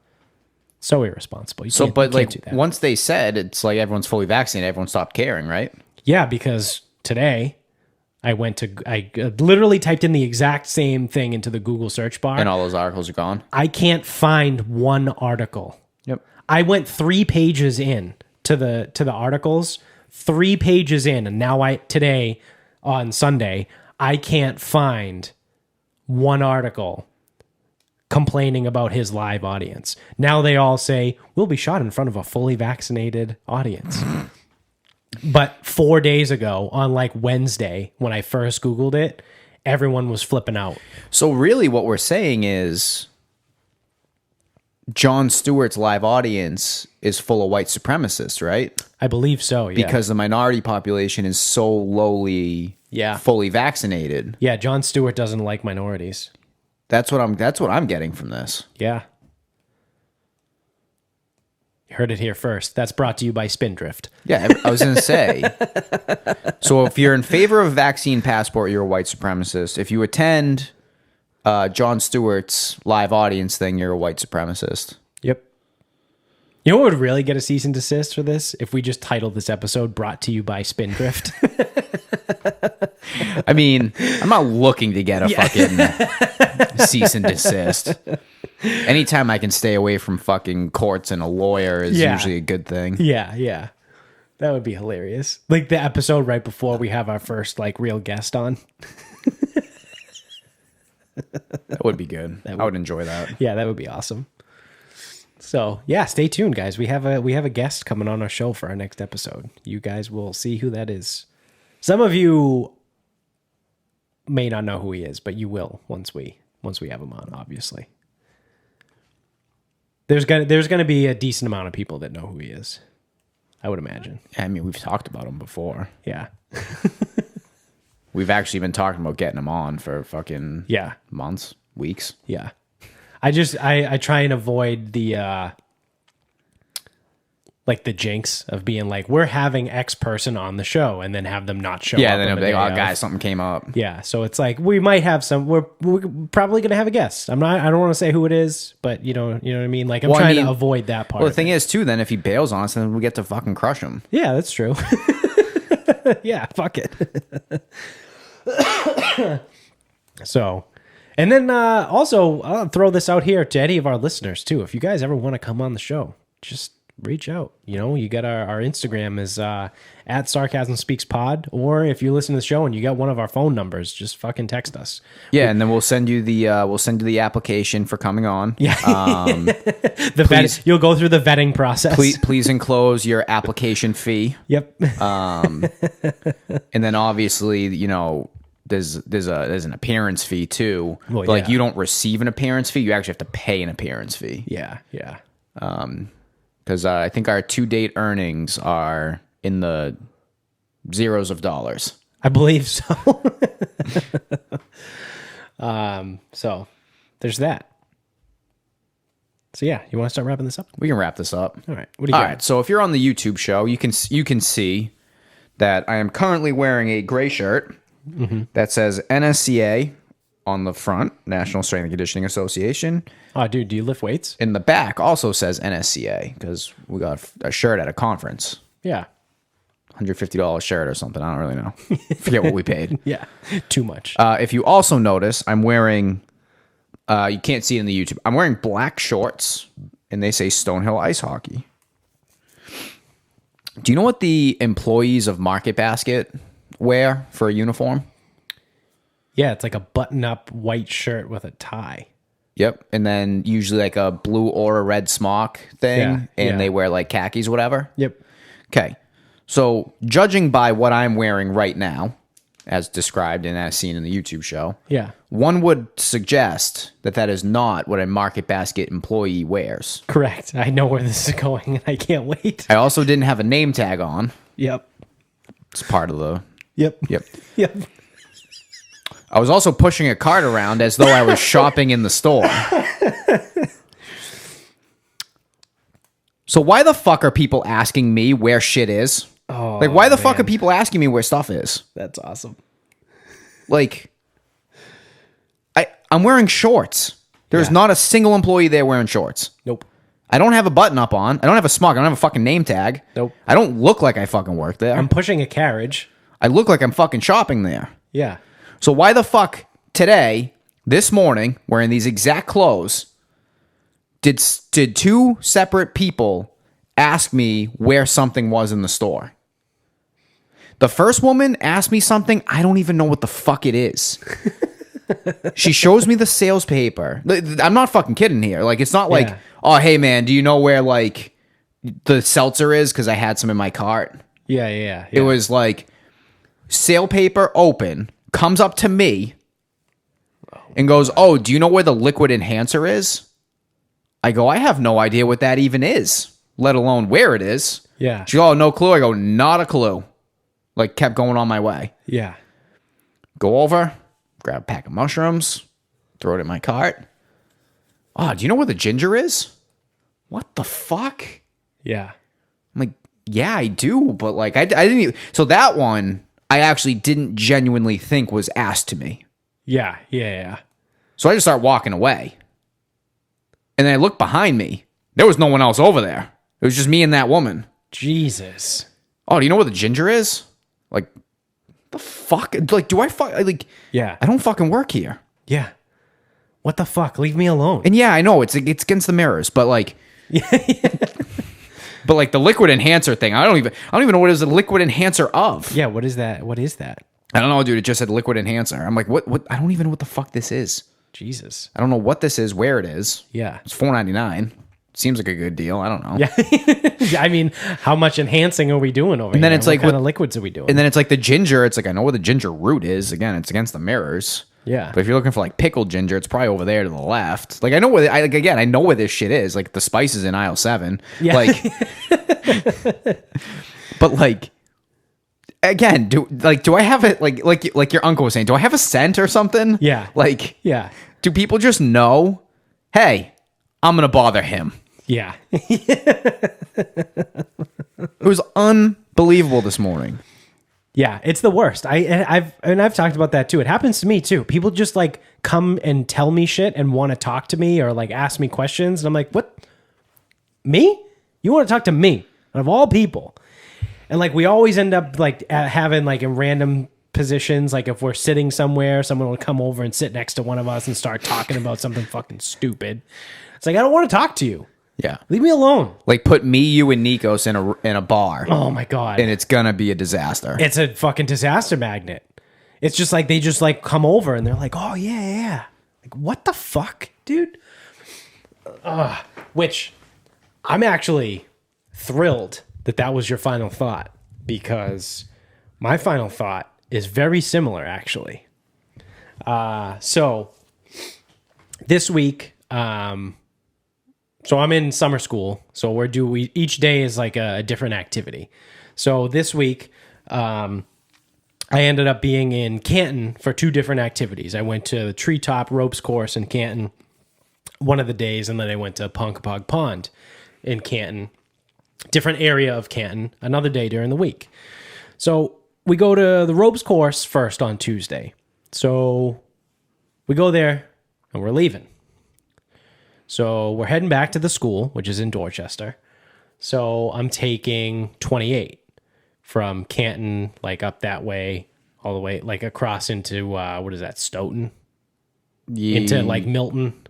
So irresponsible. You can't do that. Once they said it's like everyone's fully vaccinated, everyone stopped caring, right? Yeah, because today I literally typed in the exact same thing into the Google search bar. And all those articles are gone. I can't find one article. Yep. I went 3 pages in to the articles, 3 pages in, and now today on Sunday, I can't find one article complaining about his live audience. Now they all say, we'll be shot in front of a fully vaccinated audience. But 4 days ago, on like Wednesday, when I first Googled it, everyone was flipping out. So really what we're saying is Jon Stewart's live audience is full of white supremacists, right? I believe so, yeah. Because the minority population is so lowly fully vaccinated. Yeah, Jon Stewart doesn't like minorities. That's what I'm getting from this. Yeah. You heard it here first. That's brought to you by Spindrift. Yeah, I was going to say. So if you're in favor of vaccine passport, you're a white supremacist. If you attend Jon Stewart's live audience thing, you're a white supremacist. Yep. You know what would really get a cease and desist for this? If we just titled this episode Brought to You by Spindrift. I mean, I'm not looking to get a fucking cease and desist. Anytime I can stay away from fucking courts and a lawyer is usually a good thing. Yeah. That would be hilarious. Like the episode right before we have our first like real guest on. That would be good. I would enjoy that. Yeah, that would be awesome. So yeah, stay tuned, guys. We have a guest coming on our show for our next episode. You guys will see who that is. Some of you may not know who he is, but you will once we have him on, obviously. There's gonna be a decent amount of people that know who he is, I would imagine. I mean, we've talked about him before. Yeah. We've actually been talking about getting him on for fucking months, weeks. Yeah. I try and avoid the like the jinx of being like, we're having X person on the show and then have them not show up. Yeah, then they'll be like, oh, guys, something came up. Yeah, so it's like we might have we're probably gonna have a guest. I don't want to say who it is, but you know what I mean? Like I'm trying to avoid that part. Well, the thing is too, then if he bails on us, then we get to fucking crush him. Yeah, that's true. Yeah, fuck it. So, and then also I'll throw this out here to any of our listeners too. If you guys ever want to come on the show, just reach out. You got our Instagram is at Sarcasm Speaks Pod, or if you listen to the show and you got one of our phone numbers, just fucking text us. Yeah, and then we'll send you the application for coming on. Yeah, you'll go through the vetting process. Please enclose your application fee. Yep. And then obviously, there's an appearance fee too. Well, but like you don't receive an appearance fee, you actually have to pay an appearance fee. Yeah. Because I think our to-date earnings are in the zeros of dollars. I believe so. So there's that. So yeah, you want to start wrapping this up? We can wrap this up. All right. What do you got? All right. So if you're on the YouTube show, you can see that I am currently wearing a gray shirt that says NSCA on the front, National Strength and Conditioning Association. Oh, dude, do you lift weights? In the back also says NSCA because we got a shirt at a conference. Yeah. $150 shirt or something. I don't really know. Forget what we paid. Yeah. Too much. If you also notice, I'm wearing, you can't see it in the YouTube, I'm wearing black shorts and they say Stonehill Ice Hockey. Do you know what the employees of Market Basket wear for a uniform? Yeah, it's like a button-up white shirt with a tie. Yep, and then usually like a blue or a red smock thing, and they wear like khakis, whatever. Yep. Okay, so judging by what I'm wearing right now, as described and as seen in the YouTube show, one would suggest that is not what a Market Basket employee wears. Correct. I know where this is going, and I can't wait. I also didn't have a name tag on. Yep. It's part of the... Yep. I was also pushing a cart around as though I was shopping in the store. So why the fuck are people asking me where shit is? Oh, like, why the fuck are people asking me where stuff is? That's awesome. Like, I'm wearing shorts. There's not a single employee there wearing shorts. Nope. I don't have a button up on. I don't have a smug. I don't have a fucking name tag. Nope. I don't look like I fucking work there. I'm pushing a carriage. I look like I'm fucking shopping there. Yeah. So why the fuck today, this morning, wearing these exact clothes, did two separate people ask me where something was in the store? The first woman asked me something. I don't even know what the fuck it is. She shows me the sales paper. I'm not fucking kidding here. Like, it's not like, oh, hey, man, do you know where, like, the seltzer is? Because I had some in my cart. Yeah. It was like, sale paper open, comes up to me, and goes, oh, do you know where the liquid enhancer is? I go, I have no idea what that even is, let alone where it is. Yeah. She goes, oh, no clue. I go, not a clue. Like, kept going on my way. Yeah. Go over, grab a pack of mushrooms, throw it in my cart. Oh, do you know where the ginger is? What the fuck? Yeah. I'm like, yeah, I do, but like, I didn't even. So that one, I actually didn't genuinely think was asked to me. Yeah. So I just start walking away. And then I look behind me. There was no one else over there. It was just me and that woman. Jesus. Oh, do you know where the ginger is? Like, the fuck? Like, do I fuck? Like, Yeah. I don't fucking work here. Yeah. What the fuck? Leave me alone. And yeah, I know it's against the mirrors, but like, but like the liquid enhancer thing, I don't even know what is the liquid enhancer of. Yeah. What is that? What is that? I don't know, dude. It just said liquid enhancer. I'm like, what? I don't even know what the fuck this is. Jesus. I don't know what this is, where it is. Yeah. It's $4.99. Seems like a good deal. I don't know. Yeah. I mean, how much enhancing are we doing over here? And then it's what like, kind of liquids are we doing? And then it's like the ginger. It's like, I know where the ginger root is. Again, it's against the mirrors. Yeah. But if you're looking for like pickled ginger, it's probably over there to the left. Like, I know where, I know where this shit is. Like, the spice is in aisle 7. Yeah. Like, but like, again, do I have it? Like your uncle was saying, do I have a scent or something? Yeah. Like, Yeah. do people just know, hey, I'm going to bother him? Yeah. It was unbelievable this morning. Yeah, it's the worst. I've talked about that too. It happens to me too. People just like come and tell me shit and want to talk to me or like ask me questions, and I'm like, "What? Me? You want to talk to me of all people?" And like we always end up like having like in random positions, like if we're sitting somewhere, someone will come over and sit next to one of us and start talking about something fucking stupid. It's like, I don't want to talk to you. Yeah. Leave me alone. Like, put me, you, and Nikos in a bar. Oh my God. And it's gonna be a disaster. It's a fucking disaster magnet. It's just like they just like come over and they're like, oh yeah. Like, what the fuck, dude? Which I'm actually thrilled that was your final thought, because my final thought is very similar, actually. So this week, so I'm in summer school. So each day is like a different activity. So this week, I ended up being in Canton for 2 different activities. I went to the treetop ropes course in Canton one of the days, and then I went to Ponkapog Pond in Canton, different area of Canton, another day during the week. So we go to the ropes course first on Tuesday. So we go there and we're leaving. So we're heading back to the school, which is in Dorchester. So I'm taking 28 from Canton, like up that way, all the way, like across into, what is that, Stoughton? Into like Milton.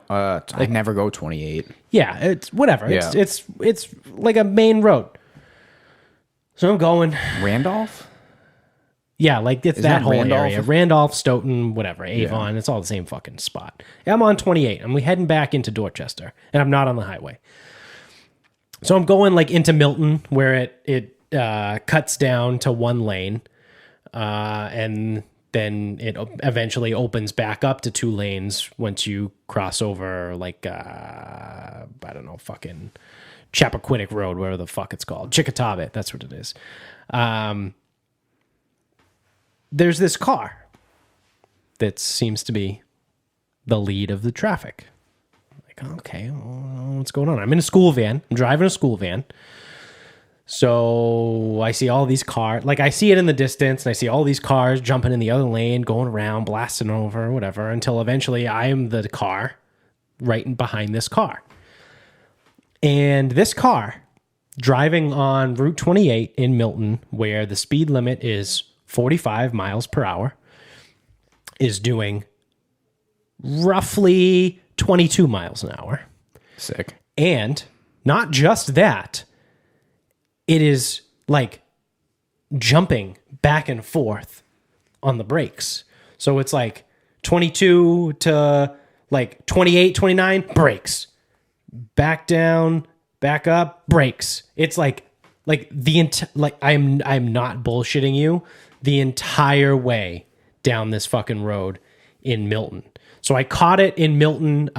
I never go 28. Yeah, it's whatever. Yeah. It's like a main road. So I'm going. Randolph? Yeah, like it's that whole Randolph? area. Randolph, Stoughton, whatever, Avon. It's all the same fucking spot. I'm on 28. I'm heading back into Dorchester, and I'm not on the highway. So I'm going like into Milton, where it cuts down to 1 lane, and then it eventually opens back up to 2 lanes once you cross over like I don't know, fucking Chappaquiddick Road, whatever the fuck it's called, Chickatawbit. That's what it is. There's this car that seems to be the lead of the traffic. Like, okay, well, what's going on? I'm in a school van. I'm driving a school van. So I see all these cars. Like, I see it in the distance, and I see all these cars jumping in the other lane, going around, blasting over, whatever, until eventually I am the car right behind this car. And this car, driving on Route 28 in Milton, where the speed limit is 45 miles per hour, is doing roughly 22 miles an hour. Sick. And not just that, it is like jumping back and forth on the brakes. So it's like 22 to like 28, 29, brakes. Back down, back up, brakes. It's like I'm not bullshitting you, the entire way down this fucking road in Milton. So I caught it in Milton,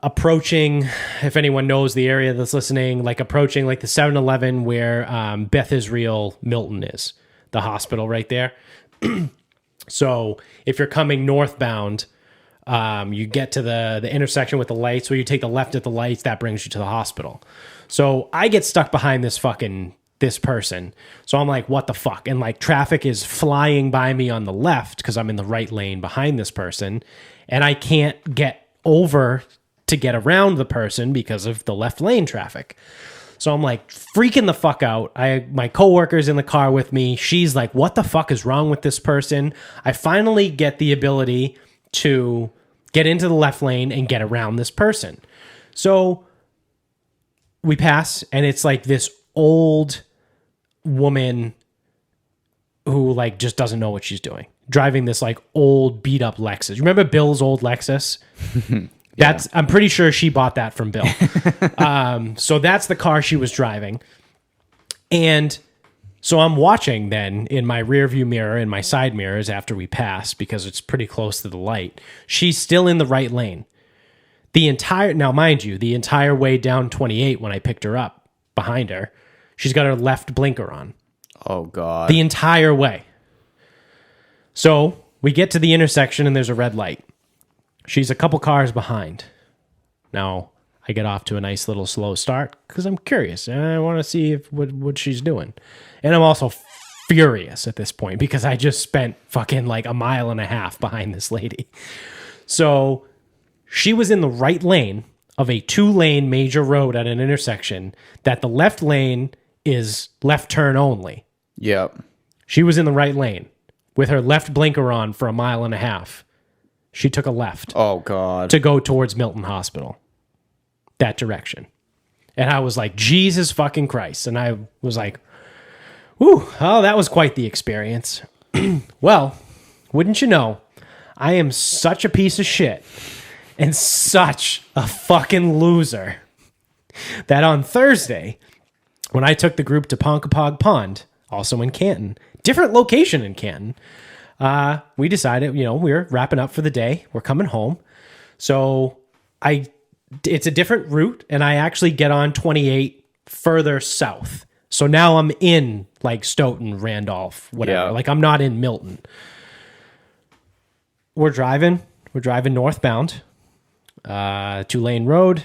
approaching, if anyone knows the area that's listening, like approaching like the 7-Eleven where Beth Israel Milton is, the hospital right there. So if you're coming northbound, you get to the intersection with the lights, where you take the left at the lights, that brings you to the hospital. So I get stuck behind this person. So I'm like, what the fuck? And like traffic is flying by me on the left because I'm in the right lane behind this person, and I can't get over to get around the person because of the left lane traffic. So I'm like freaking the fuck out. My coworker's in the car with me. She's like, what the fuck is wrong with this person? I finally get the ability to get into the left lane and get around this person. So we pass, and it's like this old woman who like just doesn't know what she's doing, driving this like old beat up Lexus. Remember Bill's old Lexus? That's, I'm pretty sure she bought that from Bill. So that's the car she was driving. And so I'm watching then in my rear view mirror and my side mirrors after we pass, because it's pretty close to the light. She's still in the right lane. Now mind you, the entire way down 28 when I picked her up behind her, she's got her left blinker on. Oh, God. The entire way. So we get to the intersection and there's a red light. She's a couple cars behind. Now, I get off to a nice little slow start because I'm curious and I want to see what she's doing. And I'm also furious at this point because I just spent fucking like a mile and a half behind this lady. So she was in the right lane of a 2-lane major road at an intersection that the left lane is left turn only. Yep. She was in the right lane with her left blinker on for a mile and a half. She took a left. Oh, God. To go towards Milton Hospital. That direction. And I was like, Jesus fucking Christ. And I was like, whew, oh, that was quite the experience. Well, wouldn't you know, I am such a piece of shit and such a fucking loser that on Thursday, when I took the group to Ponkapog Pond, also in Canton, different location in Canton, we decided, we're wrapping up for the day. We're coming home. So it's a different route, and I actually get on 28 further south. So now I'm in like Stoughton, Randolph, whatever. Yeah. Like I'm not in Milton. We're driving northbound, 2-lane road,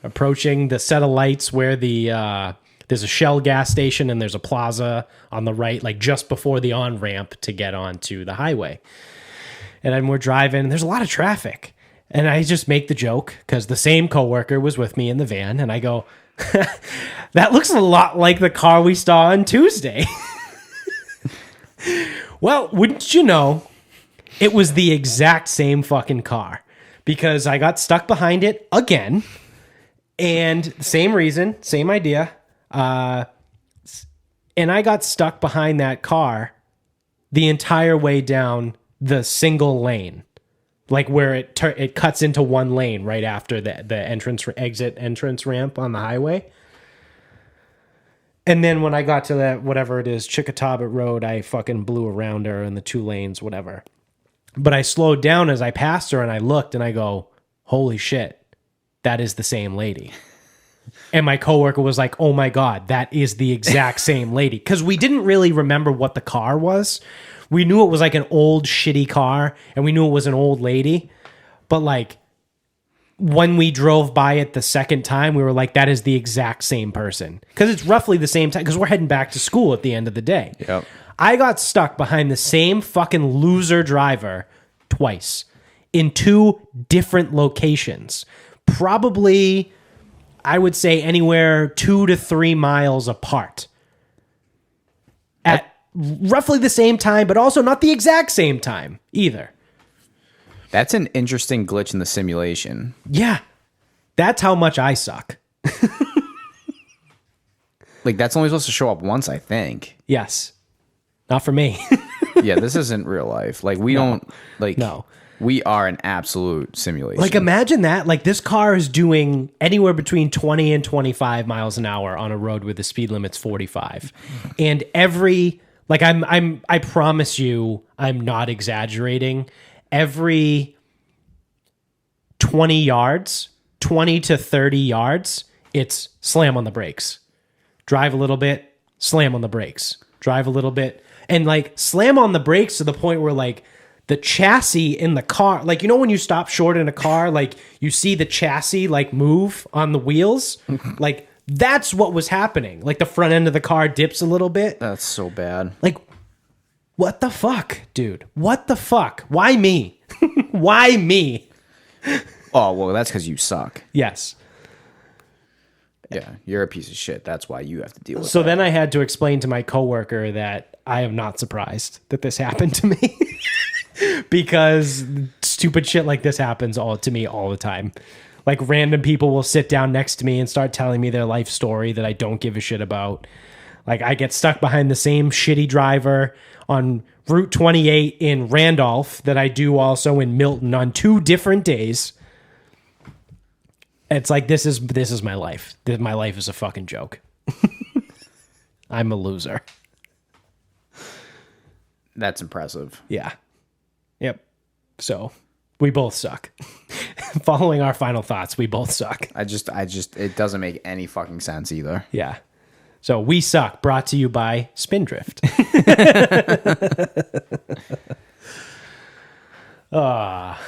approaching the set of lights where there's a Shell gas station and there's a plaza on the right, like just before the on-ramp to get onto the highway. And then we're driving, and there's a lot of traffic. And I just make the joke, because the same coworker was with me in the van, and I go, that looks a lot like the car we saw on Tuesday. Well, wouldn't you know, it was the exact same fucking car, because I got stuck behind it again, and same reason, same idea. And I got stuck behind that car the entire way down the single lane, like where it cuts into one lane right after the entrance ramp on the highway. And then when I got to that, whatever it is, Chickatawbut Road, I fucking blew around her in the 2 lanes, whatever. But I slowed down as I passed her, and I looked and I go, holy shit, that is the same lady. And my coworker was like, oh my God, that is the exact same lady. Because we didn't really remember what the car was. we knew it was like an old shitty car and we knew it was an old lady. But like when we drove by it the second time, we were like, that is the exact same person. Because it's roughly the same time, because we're heading back to school at the end of the day. Yep. I got stuck behind the same fucking loser driver twice in 2 different locations. Probably, I would say anywhere 2 to 3 miles apart. At roughly the same time, but also not the exact same time either. That's an interesting glitch in the simulation. Yeah. That's how much I suck. Like, that's only supposed to show up once, I think. Yes. Not for me. Yeah, this isn't real life. Like, we don't, like, No. We are an absolute simulation. Like, imagine that. Like, this car is doing anywhere between 20 and 25 miles an hour on a road where the speed limit's 45. And every, like, I promise you, I'm not exaggerating. Every 20 yards, 20 to 30 yards, it's slam on the brakes. Drive a little bit, slam on the brakes. Drive a little bit. And, like, slam on the brakes to the point where, like, the chassis in the car, like, you know when you stop short in a car, like, you see the chassis, like, move on the wheels? Like, that's what was happening. Like, the front end of the car dips a little bit. That's so bad. Like, what the fuck, dude? What the fuck? Why me? Why me? Oh, well, that's because you suck. Yes. Yeah, you're a piece of shit. That's why you have to deal with So that. then I had to explain to my coworker that I am not surprised that this happened to me. Because stupid shit like this happens to me all the time. Like, random people will sit down next to me and start telling me their life story that I don't give a shit about. Like, I get stuck behind the same shitty driver on Route 28 in Randolph that I do also in Milton on 2 different days. It's like, this is my life. My life is a fucking joke. I'm a loser. That's impressive. Yeah. Yep. So we both suck. Following our final thoughts, we both suck. I just, it doesn't make any fucking sense either. Yeah. So we suck, brought to you by Spindrift.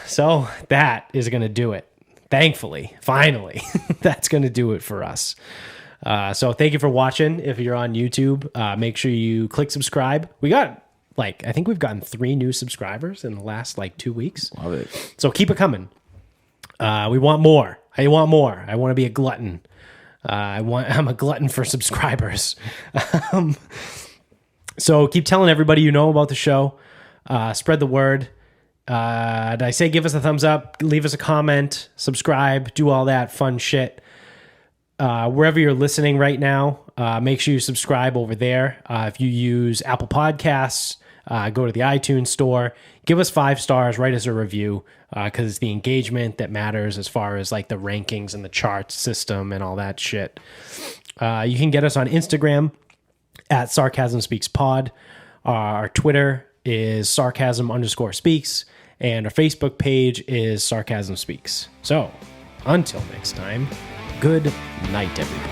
So that is going to do it. Thankfully, finally, that's going to do it for us. So thank you for watching. If you're on YouTube, make sure you click subscribe. We got, like, I think we've gotten 3 new subscribers in the last, like, 2 weeks. Love it. So keep it coming. We want more. I want more. I want to be a glutton. I'm a glutton for subscribers. So keep telling everybody you know about the show. Spread the word. Did I say give us a thumbs up, leave us a comment, subscribe, do all that fun shit. Wherever you're listening right now, make sure you subscribe over there. If you use Apple Podcasts, go to the iTunes store, give us 5 stars, write us a review, because it's the engagement that matters as far as like the rankings and the charts system and all that shit. You can get us on Instagram at Sarcasm Speaks Pod. Our Twitter is Sarcasm_speaks, and our Facebook page is Sarcasm Speaks. So, until next time, good night, everybody.